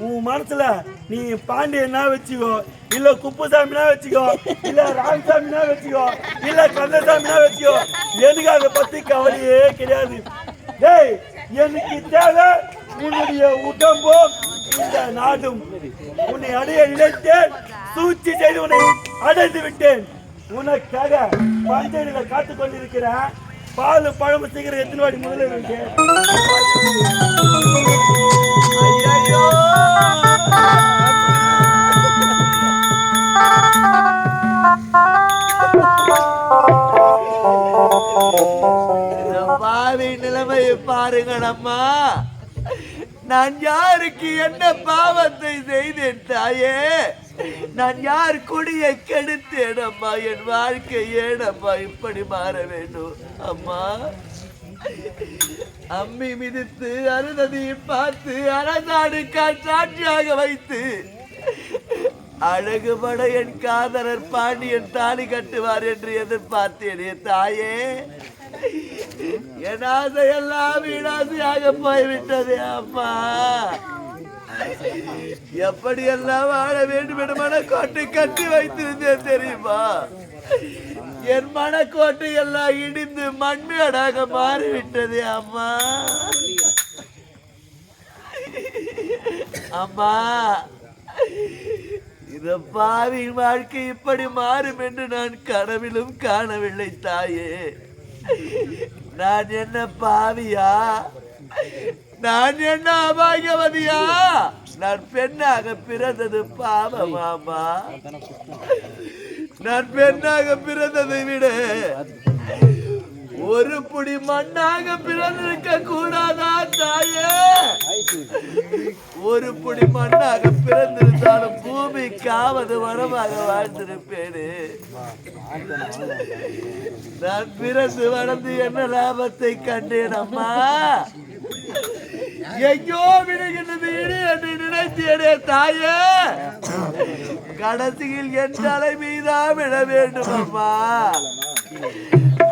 உன் மனசுல நீ பாண்டியனா வச்சுக்கோ, இல்ல குப்புசாமினா வச்சுக்கோ, இல்ல ராமசாமினா வச்சுக்கோ, இல்ல கந்தசாமினா வச்சுக்கோ. எனக்கு அதை பத்தி கவலையே கிடையாது. டேய் எனக்கு தேவை உன்னுடைய உடம்பும் இந்த நாடும். உன்னை அடைய நினைத்தேன், சூழ்ச்சி செய்து உன்னை அடைந்து விட்டேன். உனக்காக பஞ்சையில காத்துக் கொண்டிருக்கிறேன். பால் பழம் சீக்கிரம் எத்தனை வாடி முதல்ல இருக்கு ஐயோ பாவி நிலைமையை பாருங்களம்மா. நான் யாருக்கு என்ன பாவத்தை செய்தேன் தாயே? நான் யார் கொடியை கெடுத்தேன் அம்மா? என் வாழ்க்கை ஏனம்மா இப்படி மாற வேண்டும் அம்மா? அம்மி மிதித்து அருந்ததியை பார்த்து அரசாடு சாட்சியாக வைத்து அழகுபட என் காதலர் பாண்டியன் தாலி கட்டுவார் என்று எதிர்பார்த்தேனே தாயே. என் ஆசையெல்லாம் வீணாசையாக போய்விட்டதே அம்மா. எப்படியெல்லாம் வாழ வேண்டும் என மனக்கோட்டை கட்டி வைத்திருந்தேன் தெரியுமா? என் மனக்கோட்டை எல்லாம் இடிந்து மண்மேடாக மாறிவிட்டதே அம்மா. அம்மா இந்த பாவியின் வாழ்க்கை இப்படி மாறும் என்று நான் கனவிலும் காணவில்லை தாயே. நான் என்ன பாவியா? நான் என்ன அபாகியவதியா? நான் பெண்ணாக பிறந்தது பாவமாமா? நான் பெண்ணாக பிறந்ததை விட ஒரு புடி மண்ணாக பிறந்திருக்க கூடாதா தாயே? ஒரு புடி மண்ணாக பிறந்திருந்தாலும் பூமிக்காவது வரமாக வாழ்ந்திருப்பேனே. நான் பிறந்து வளர்ந்து என்ன லாபத்தை கண்டேன் அம்மா? எங்கோ விடுகின்றது இடி என்று நினைத்தேனே தாயே. கடைசியில் என் தலை மீதா விட வேண்டும் அம்மா.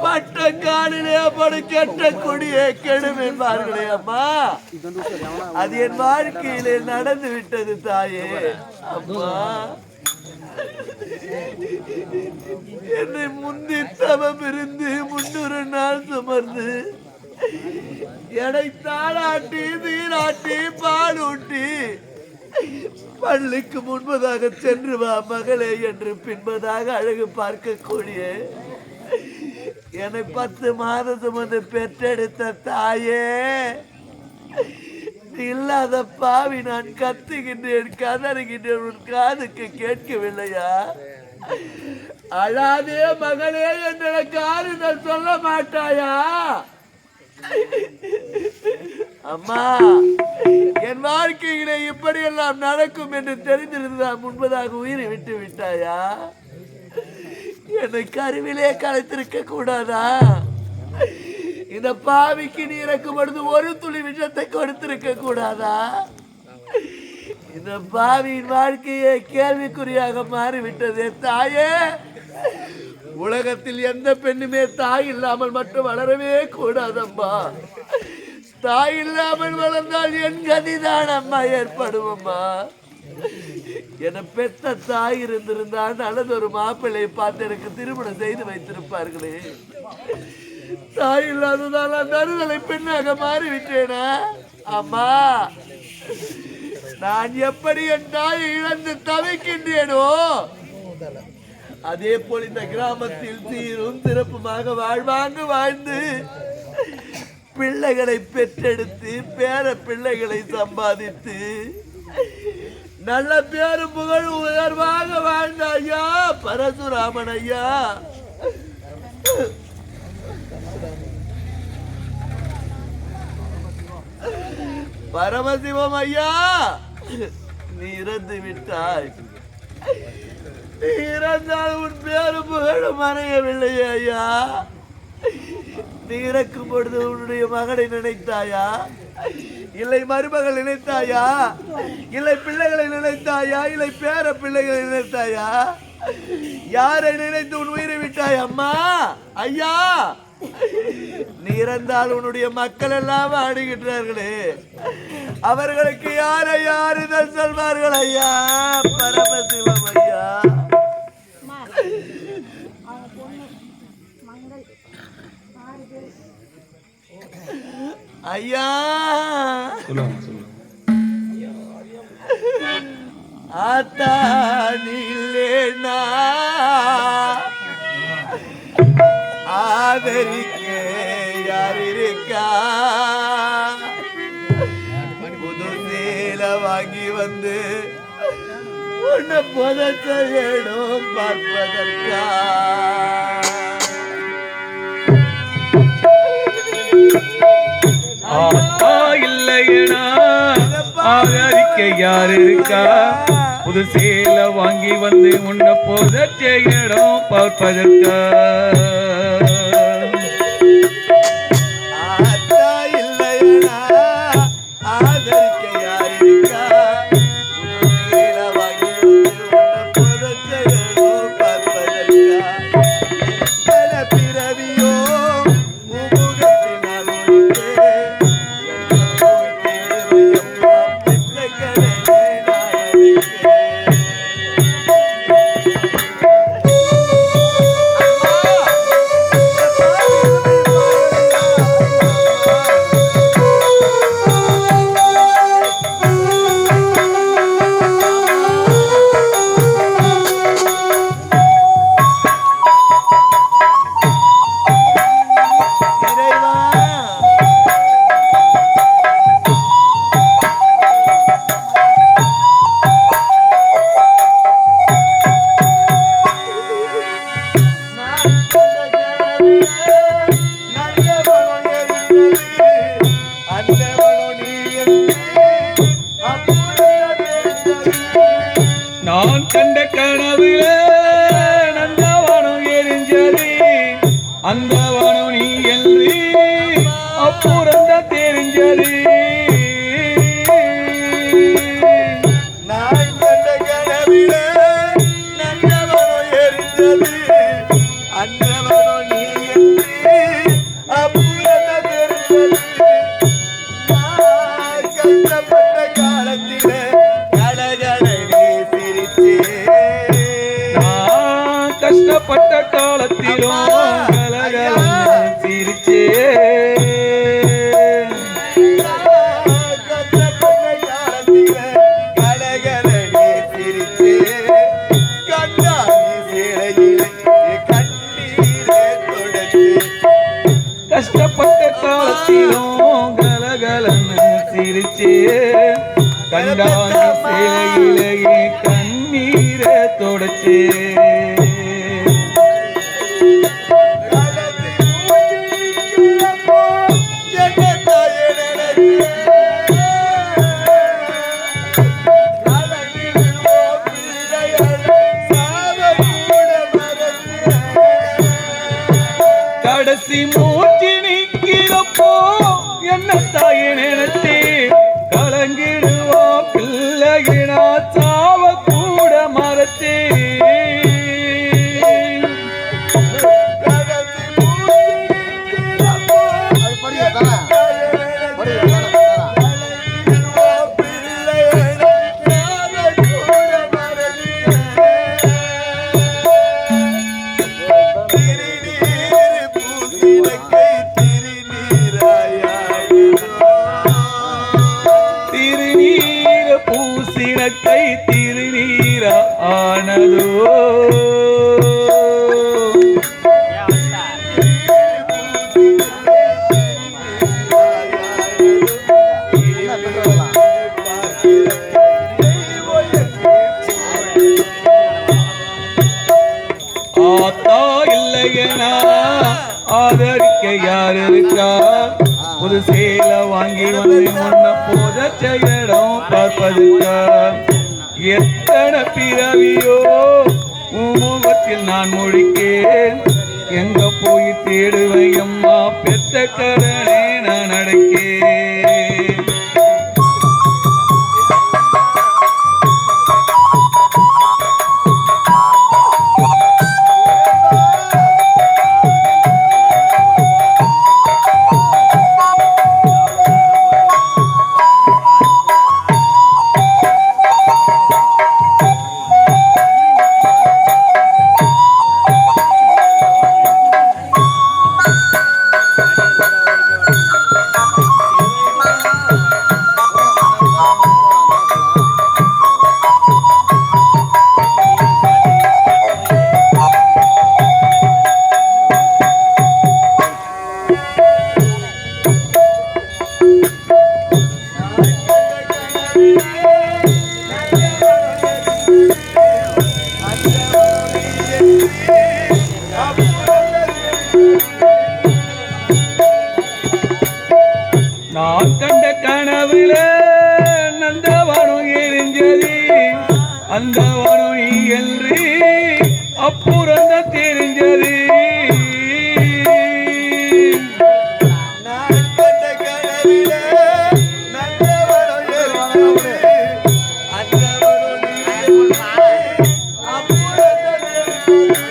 பட்ட காலிலே படு கெட்ட கொடியே கெடும் என்பார்களே அம்மா. அது என் வாழ்க்கையிலே நடந்து விட்டது தாயே. அம்மா என்னை முந்தி தவம் இருந்து 300 நாள் சுமர்ந்து எடை தாளாட்டி நீராட்டி பாலூட்டி பள்ளிக்கு முன்பதாக சென்று வா மகளே என்று பின்பதாக அழகு பார்க்கக்கூடிய என்னை 10 மாதம் சுமந்து பெற்றெடுத்த தாயே, இல்லாத பாவி நான் கத்துகின்றேன் கதறுகின்றேன். உன் காதுக்கு கேட்கவில்லையா? அழாதே மகளே என்று எனக்கு ஆறுதல் சொல்ல மாட்டாயா? அம்மா என் வாழ்க்கையிலே இப்படியெல்லாம் நடக்கும் என்று தெரிந்திருந்தால் முன்பதாக உயிரை விட்டு விட்டாயா? என்னை கருவிலே கலைத்திருக்க கூடாதா? இந்த பாவிக்கு நீ இறக்கும் பொழுது ஒரு துளி விஷத்தை கொடுத்திருக்க கூடாதா? இந்த பாவியின் வாழ்க்கையே கேள்விக்குறியாக மாறிவிட்டதே தாயே. உலகத்தில் எந்த பெண்ணுமே தாய் இல்லாமல் மட்டும் வளரவே கூடாதம்மா. தாய் இல்லாமல் வளர்ந்தால் என் கதிதான் அம்மா ஏற்படும் அம்மா. என பெத்த தாய் இருந்திருந்தால் நல்லது ஒரு மாப்பிள்ளை பார்த்து எனக்கு திருமணம் செய்து வைத்திருப்பார்களே. தாய் இல்லாததால் அந்த அறுதலை பெண்ணாக மாறிவிட்டேனா அம்மா? நான் எப்படி என் தாயை இழந்து தவிக்கின்றேனோ அதே போல் இந்த கிராமத்தில் சீரும் சிறப்புமாக வாழ்ந்து பிள்ளைகளை பெற்றெடுத்து பேர பிள்ளைகளை சம்பாதித்து நல்ல பேரும் புகழ் உயர்வாக வாழ்ந்த ஐயா பரசுராமன் ஐயா. பரமசிவம் ஐயா, நீ இறந்து விட்டாய். நீ இறந்தால் உன் பேரும் புகழும் மறையவில்லையே ஐயா. நீ இறக்கும் பொழுது உன்னுடைய மகனை நினைத்தாயா? இல்லை மருமகள் நினைத்தாயா? இல்லை பிள்ளைகளை நினைத்தாயா? இல்லை பேர பிள்ளைகளை நினைத்தாயா? யாரை நினைத்து உன் உயிரை விட்டாய் அம்மா? ஐயா, நீ இறந்தால் உன்னுடைய மக்கள் எல்லாம் ஆடுகின்றார்களே, அவர்களுக்கு யாரை ஆறுதல் சொல்வார்கள் ஐயா? பரமசிவம் ஐயா. ஐயா ஆத்தானில்லேனா ஆதரிக்க யார் இருக்கா புது சேல வாங்கி வந்து உன்னை புதைச்ச இடம் பார்ப்பதற்கா ஆத்தா இல்லையனா ஆதரிக்க யார் இருக்கா புது சேல வாங்கி வந்து உன்னை புதைச்ச இடம் பார்ப்பதற்கா ஆத்தா இல்லையனா ஆதரிக்க யார் இருக்கா புது சேல வாங்கி வந்து உன்னை புதைச்ச இடம் பார்ப்பதற்கா எத்தனை பிறவியோ உமுகத்தினால் முடித்தேன் போய் தேவையம்மா பெற்ற கடனை நான் அடைத்தேன் இறைவா நான் கொண்ட கனவிலே நல்லவனும் இருந்தது அந்தவனும் நீ என்று அப்புறமே நான் கண்ட கனவுல நந்தவனம் எரிஞ்சது அந்த வனம் நீ என்று அப்புறந்த தெரிஞ்சது நான் கண்ட கனவிலே நல்லவனும் எரிந்தது அந்தவனும் நீ என்று அப்புறமே தெரிந்தது நான் கஷ்டப்பட்ட காலத்திலே கடகடை நீ சிரித்தே நான் கஷ்டப்பட்ட காலத்திலும் கலகலன்னு சிரிச்சே கஷ்டப்பட்ட காலத்திலே கடகடை சிரித்தே கண்டாங்கி சேலையிலே கண்ணீரே தொடச்சு கஷ்டப்பட்ட காலத்திலும் கலகலன்னு சிரிச்சே கண்டாங்க சேலையிலேயே கண்ணீரை தொடச்சே கடைசி மூச்சு நிற்கிறப்போ என்ன தாயை நினைத்தே கலங்கிடுவா பிள்ளைகினா சாவ கூட மறைச்சே திருநீர பூசினக்கை திருநீர ஆனதோ ஆத்தா இல்லையனா ஆதரிக்க யார் இருக்கா புது சேல வாங்கி வந்து முன்ன புதைச்ச இடம் பார்ப்பதற்கா எத்தனை பிறவியோ முகத்தில் நான் முழிக்கேன் எங்க போய் தேடுவேன் அம்மா பெத்த கடனே நான் அடைக்கேன் நான் கண்ட கனவுல நந்தவனம் எரிஞ்சது அந்த வனம் நீ என்று அப்புறம் தான் தெரிஞ்சது நான் கண்ட கனவிலே நல்லவனும் எரிந்தது. அந்தவனும் நீ என்று அப்புறம்தான் தெரிந்தது.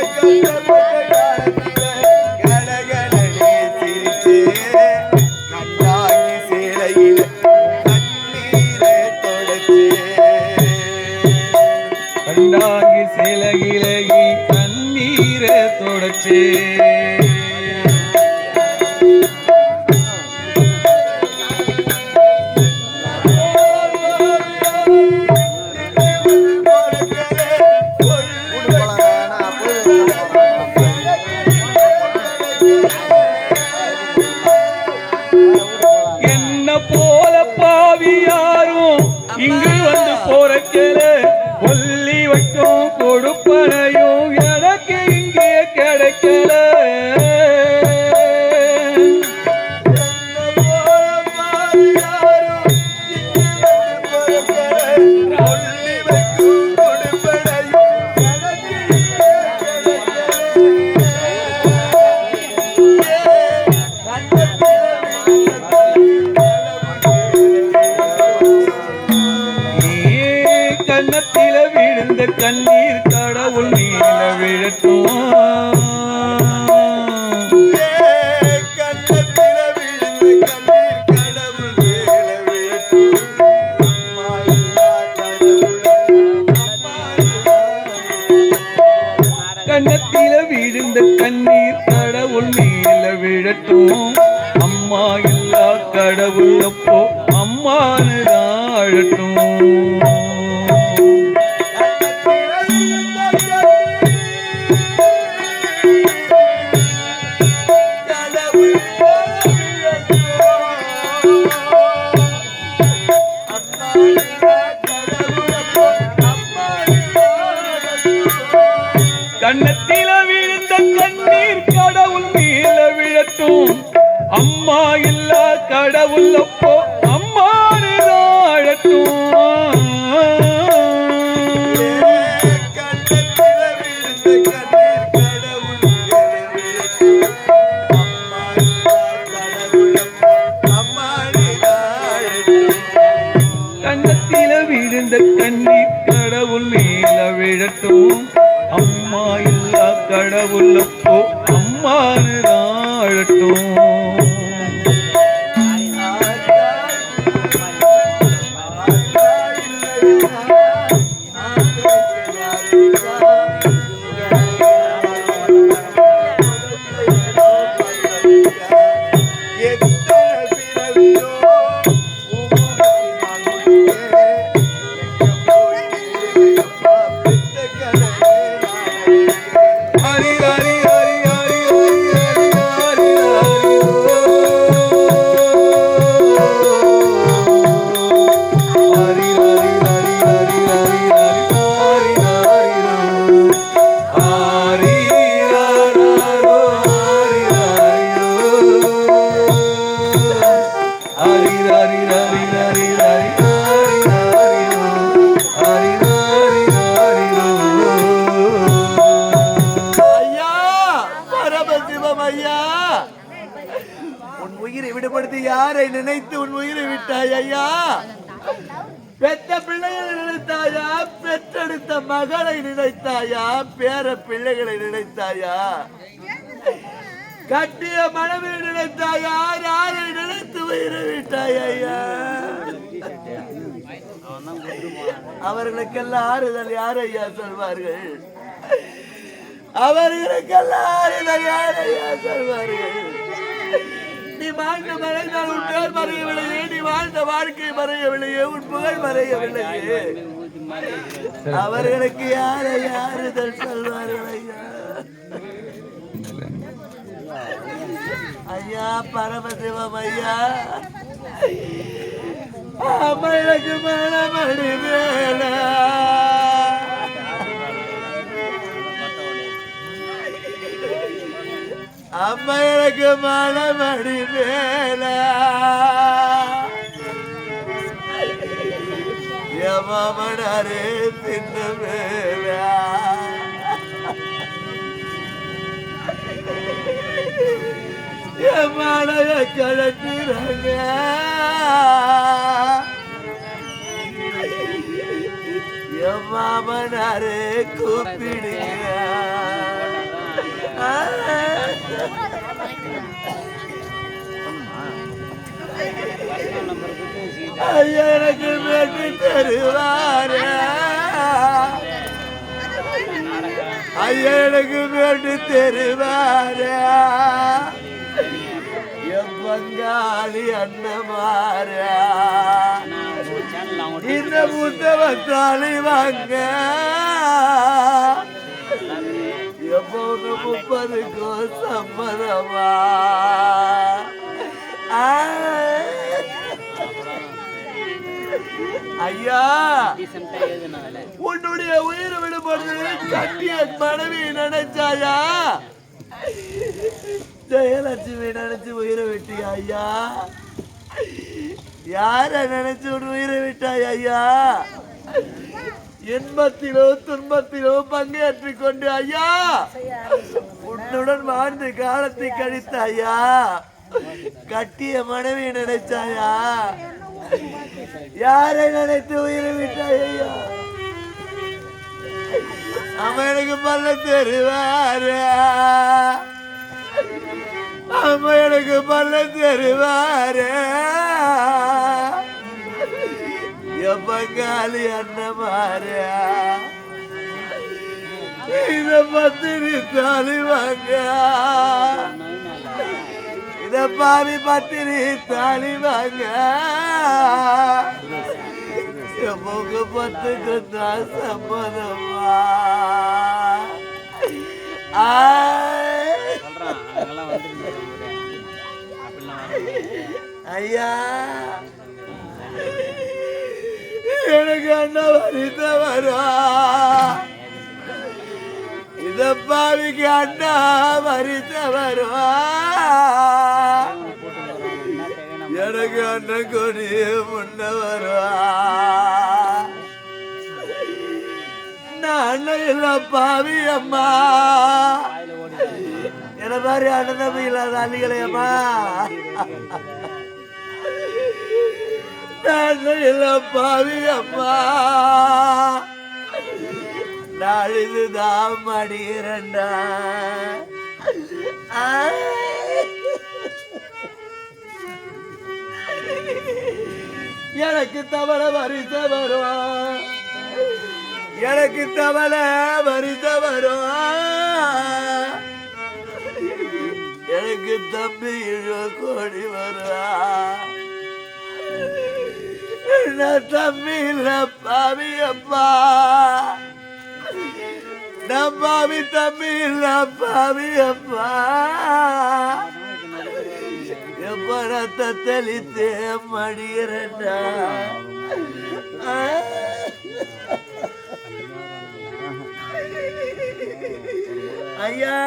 கஷ்டப்பட்ட காலத்திலே கண்டாங்கி சிலகிலகி கண்ணீரை தொடச்சே என்ன போல பாவி யாரும் இங்கு வந்து போறக்கல கொல்லி வைக்கும் கொடுப்பனையும் எனக்கு இங்கே கிடைக்கல கண்ணத்தில விழுந்த கண்ணீர் கடவுள் நீல விழட்டும் கண்ணத்தில விழுந்த கண்ணீர் கடவுள் நீல விழட்டும் அம்மா இல்லா கடவுள் அப்போ அம்மானு அழட்டும் கண்ணத்தில விழுந்த கண்ணீர் கடவுள் நீல விழட்டும் அம்மா இல்லா கடவுள் அப்போ அம்மானு அழட்டும் கண்ணத்தில விழுந்த கண்ணீர் கடவுள் நீல விழட்டும் அம்மா இல்லா கடவுள் அப்போ அம்மானு அழட்டும் ஹரி ஹரி ஹரி ஹரி ஹரி ஹரி ஹரி ஹரி ஐயா பரமசிவம் ஐயா, உன் உயிரை விடுபடுத்தி யாரை நினைத்து உன் உயிரை விட்டாய் ஐயா? பெத்த பிள்ளைகளை நினைத்தாயா? பெற்றெடுத்த மகளை நினைத்தாயா? பேர பிள்ளைகளை நினைத்தாயா? கட்டிய மனைவியை நினைத்தாயா? யாரை நினைத்து உயிரை விட்டாய் ஐயா? அவர்களுக்கெல்லாம் ஆறுதல் யார் ஐயா சொல்வார்கள்? அவர்களுக்கெல்லாம் ஆறுதல் யார் ஐயா சொல்வார்கள்? நீ வாழ்ந்த மறைந்தால் உன் பேர் மறையவில்லையே, நீ வாழ்ந்த வாழ்க்கை மறையவில்லையே, உன் புகழ் மறையவில்லையே. அவர்களுக்கு யாரை ஆறுதல் சொல்வார்கள் ஐயா? ஐயா பரமசிவம் ஐயா அம்மா எனக்கு மனமடி மேல அம்மா எனக்கு மனமடி மேல மாமனாரே சின்ன மேல மழைய கழட்டுறாங்க என் மாமனாரே கூப்பிடுங்க ஐயா எனக்கு வெட்டி தருவாரு ஐயா எனக்கு வெட்டி தருவாரு என் பங்காளி அண்ணமாரு இந்த புத்தகத்தாளி வாங்க எப்போது 30க்கோ சம்மதமா ஐயா உன்னுடைய உயிர் விடுபடுறது கட்டிய மனைவி நினைச்சாயா ஜெயலட்சுமி நினைச்சு உயிரை விட்டியா ஐயா யார நினைச்சு உயிரை விட்டாய் ஐயா இன்பத்திலோ துன்பத்திலோ பங்கேற்றுக் கொண்டு ஐயா உன்னுடன் வாழ்ந்து காலத்தை கழித்த ஐயா கட்டிய மனைவி நினைச்சாயா யாரை நினைத்து உயிரை விட்டாய் ஐயா அவன் எனக்கு பல்ல தருவாரு அவன் எனக்கு பல்ல தருவாரு என் பங்காளி அண்ணமாரு இத பத்திரி தாலி வாங்க இத பாவி பத்திரி தாலி வாங்க எங்க 10க்கு தான் சம்மதமா ஐயா எனக்கு அண்ணா வரித்த வரும் இத பாவிக்கு அண்ணா வரித்த வரும் எனக்கு அண்ணன் கொடி முன்ன வரும் நான் அண்ணன் இல்ல பாவி அம்மா என்ன மாதிரி அண்ணன் தம்பி இல்லாத அள்ளிகளையம்மா இல்ல பாவி அம்மா நாளிதுதான் மடிகிறண்டா எனக்கு தவளை வரிச வரும் எனக்கு தவளை வரிச வரும் எனக்கு தம்பி கோடி வருவா தம்பி இல்ல பாவி அப்பா நம்பாவி தம்பி இல்ல பாவி அப்பா எப்படத்தை தெளித்தே மடிகிறண்டா ஐயா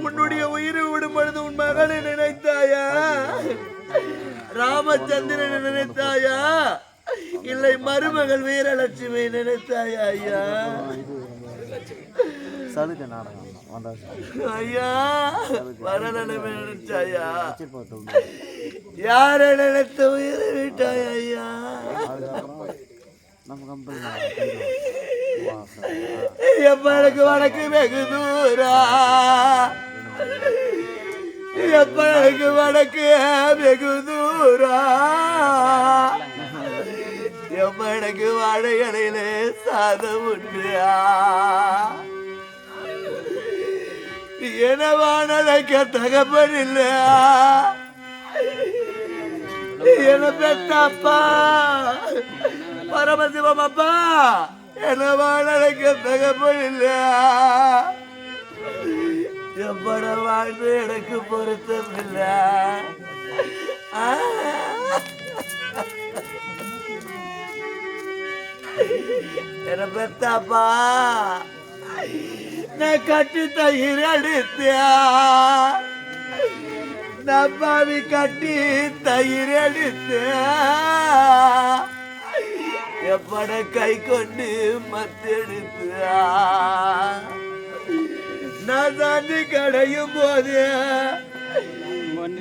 உன்னுடைய உயிரை விடும் பொழுது உன் மகனை நினைத்தாயா ராமச்சந்திரனை நினைத்தாயா இல்லை மருமகள் வீரலட்சுமி நினைத்தாயா ஐயா ஐயா வரலட்சுமி நினைச்சாயா யாரை நினைத்த உயிரை விட்டாயா ஐயா எப்பளுக்கு வடக்கு வெகு தூரா எப்பளுக்கு வடக்கு வெகு தூரா எம்மனுக்கு வாழைகளிலே சாதம் உண்டா எனவானழைக்க தகப்பன் இல்ல என பெத்தப்பா பரமசிவம் அப்பா எனவானழைக்க தகப்பன் இல்ல எப்பட வாழ்ந்து எனக்கு பொருத்தம் இல்ல. என்ன பெத்தாப்பா நான் கட்டி தயிர் அடித்தியா, நம்பாவி கட்டி தயிர் அடித்தியா, எப்பட கை கொண்டு மத்தெடுத்தியா, நான் தாண்டி கடையும் போது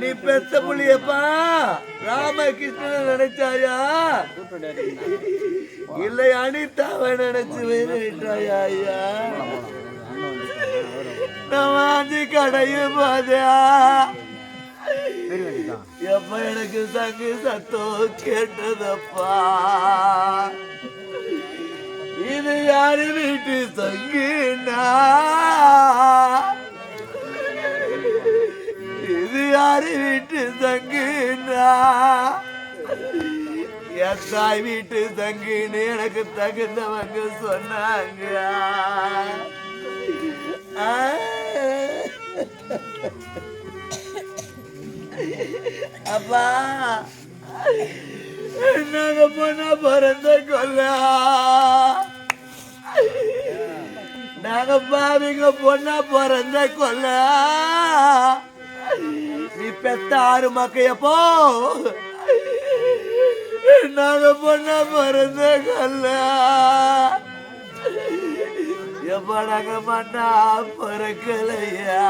நீ பெத்த புள்ளியப்பா ராமகிருஷ்ணன் நினைச்சாயா, இல்லை அனிதாவை நினைச்சு விட்டாயா? ஐயா நான் வாங்கி கடையும் போதா எப்ப எனக்கு சங்கு சத்தம் கேட்டதப்பா, இது யாரு வீட்டு சங்குனா, இது யாரு வீட்டு சங்குனா, என் தாய் வீட்டு சங்குன்னு எனக்கு தகுந்தவங்க சொன்னாங்க. அப்பா நாங்க பொண்ணா பிறந்த கொல்ல, நாங்க பாவிங்க பொண்ணா பிறந்த கொல்ல, நீ பெத்த 6 மக்கையப்போ நாங்க பொண்ணா பிறந்த கொல்ல, எப்ப நாங்க மண்ணா பிறக்கலையா,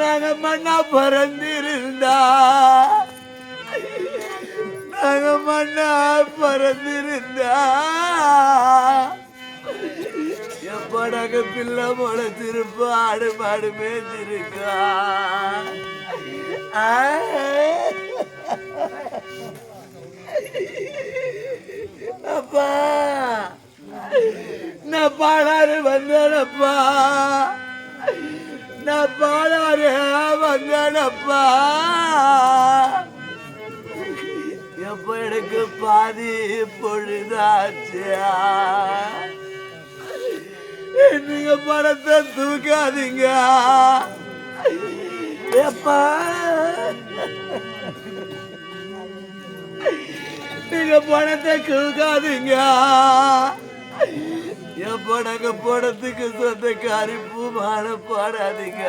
நாங்க மண்ணா பிறந்திருந்தா, நாங்க மண்ணா பிறந்திருந்தா, எப்ப நாங்க பிள்ளை முளைச்சிருப்பா, ஆடு மாடு மேய்ச்சிருக்கா. அப்பா நான் பாடாரு வந்தேனப்பா, நான் பாடாரு வந்தேனப்பா, எப்ப எனக்கு பாதி பொழுதாச்சியா, நீங்க படத்தை தூக்காதீங்க எப்பா, நீங்க பணத்தை தூக்காதீங்க எப்ப நாங்க படத்துக்கு சொந்தக்காரி பூமான பாடாதீங்க.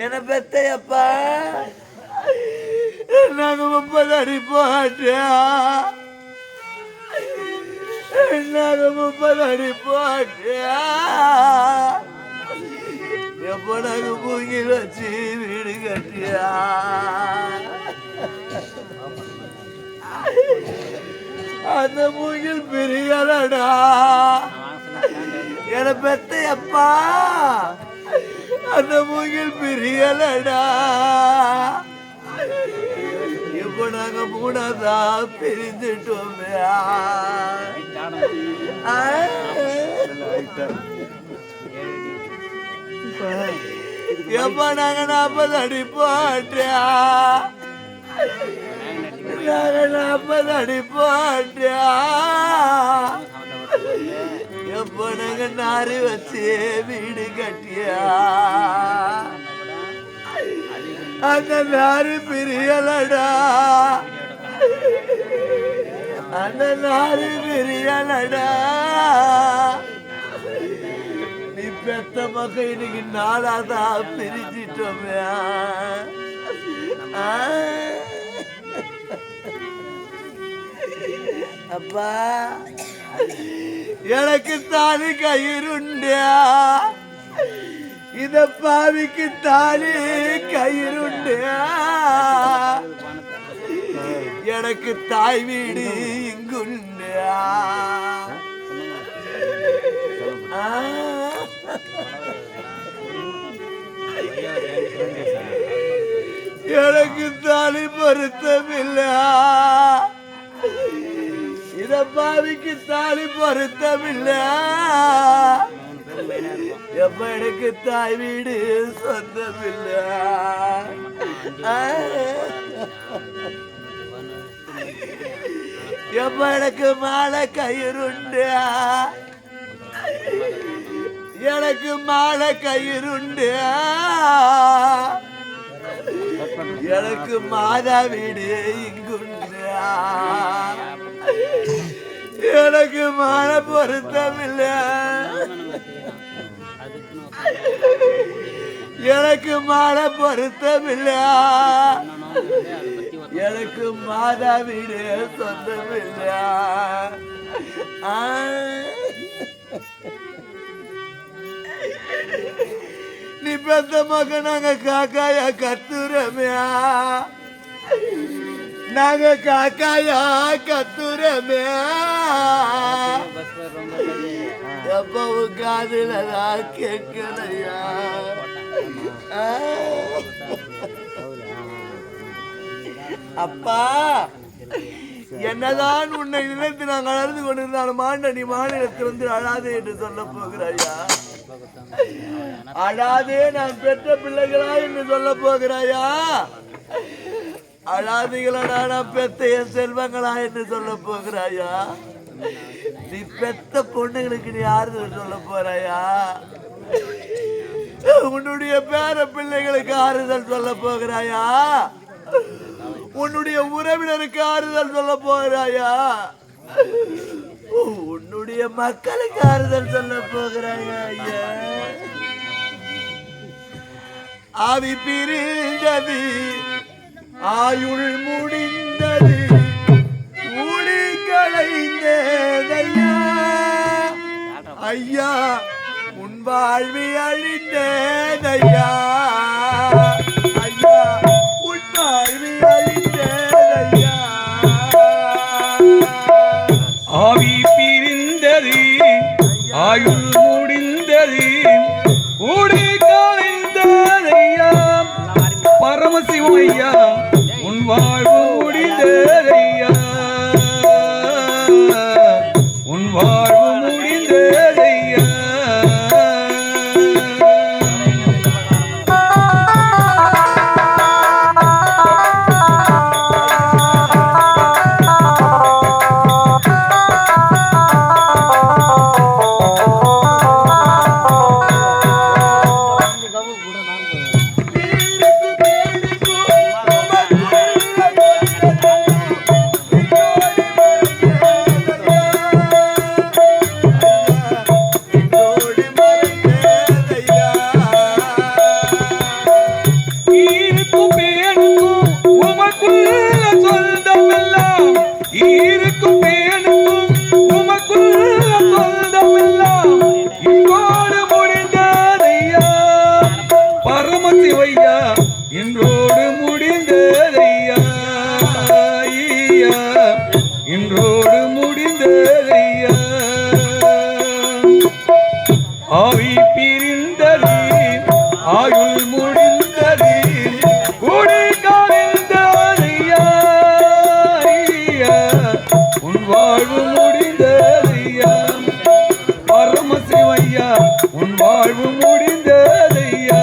என்ன பெத்தையப்பா நாங்க 30 அடி போட்டா, நாங்க 30 அடி போட்டா, எப்ப நாங்க மூங்கில் வச்சு வீடு கட்டியா, அந்த மூங்கில் பிரியலடா என பெத்தையப்பா, அந்த மூங்கில் பிரியலடா, இப்ப நாங்க 3ஆவதா பிரிஞ்சிட்டோமே. எப்ப நாங்க 40 அடி போட்டா, நாங்க 40 அடி போட்டா, எப்ப நாங்க நாரி வச்சு வீடு கட்டியா, அந்த நாறு பிரியலடா, அந்த நாறு பிரியலடா, நீ பெத்த மக்கள் இன்னைக்கு 4ஆவதா பிரிஞ்சிட்டோமே. அப்பா எனக்கு தாலி கயிறுண்டியா, இத பாவிக்கு தாலி கயிறுண்டியா, எனக்கு தாய் வீடு இங்குண்டியா, எனக்கு தாலி பொருத்தமில்ல, இத பாவிக்கு தாலி பொருத்தமில்ல, எப்ப எனக்கு தாய் வீடு சொந்தமில்ல. எப்ப எனக்கு மாலை கயிறுண்டு, எனக்கு மாலை கயிறுண்டு, எனக்கு மாதா வீடு இங்குண்டு, எனக்கு மாலை பொருத்தமில்லை, எனக்கு மாலை பொருத்தமில்லை, எனக்கு மாதா வீடு சொந்தமில்லை. நீ பெத்த மக நாங்க காக்காயா கத்துறமே, நாங்க காக்காயா கத்துறமே, எப்பவும் காதுல தான் கேட்கலையா. அப்பா, என்னதான் உன்னை நினைத்து நாங்கள் அழுது கொண்டிருந்தாலும் நீ மாநிலத்திலிருந்து அழாதே என்று சொல்ல போகிறாயா? அழாதே நான் பெற்ற பிள்ளைகளா என்று சொல்ல போகிறாயா? அழாதிகளா நான் பெத்த என் செல்வங்களா என்று சொல்ல போகிறாயா? நீ பெத்த பொண்ணுங்களுக்கு நீ ஆறுதல் சொல்ல போறாயா? உன்னுடைய பேர பிள்ளைகளுக்கு ஆறுதல் சொல்ல போகிறாயா? உன்னுடைய உறவினருக்கு ஆறுதல் சொல்ல போகிறாயா? உன்னுடைய மக்களுக்கு ஆறுதல் சொல்ல போகிறாயா? ஐயா, ஆவி பிரிந்தது, ஆயுள் முடிந்தது, ஊழி களைந்ததையா. ஐயா, உன் வாழ்வி அழிந்ததையா. ஐயா, உன் வாழ்வி அழிந்ததையா. ஆவி பிரிந்தது, ஆயுள் முடிந்தது, ஊடி கலைந்ததையா. பரமசிவையா, உன் வாழ்வு முடிந்ததையா, உன் வாழ்வு முடிந்ததையா. இன்றோடு முடிந்ததையா, இன்றோடு முடிந்ததையா. ஆவி பிரிந்தது, ஆயுள் முடிந்தது, கூடி கலைந்ததையா. உன் வாழ்வு முடிந்ததையா, பரமசிவையா, உன் வாழ்வு முடிந்ததையா.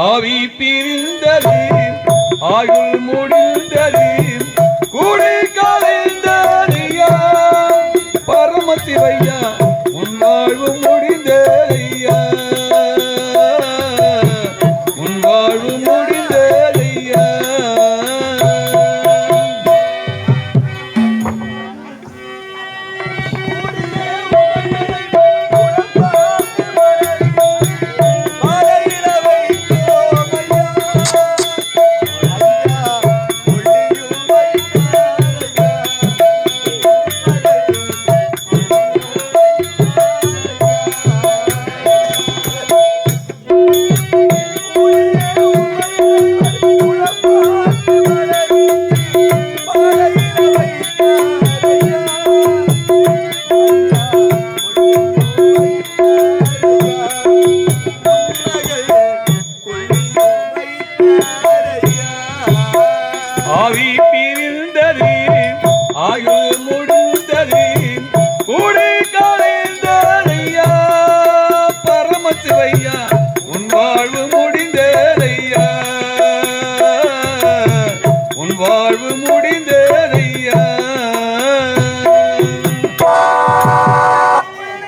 ஆவி பிரிந்தது, ஆயுள் முடிந்தது, கூடி கலைந்ததையா. பரமசிவையா,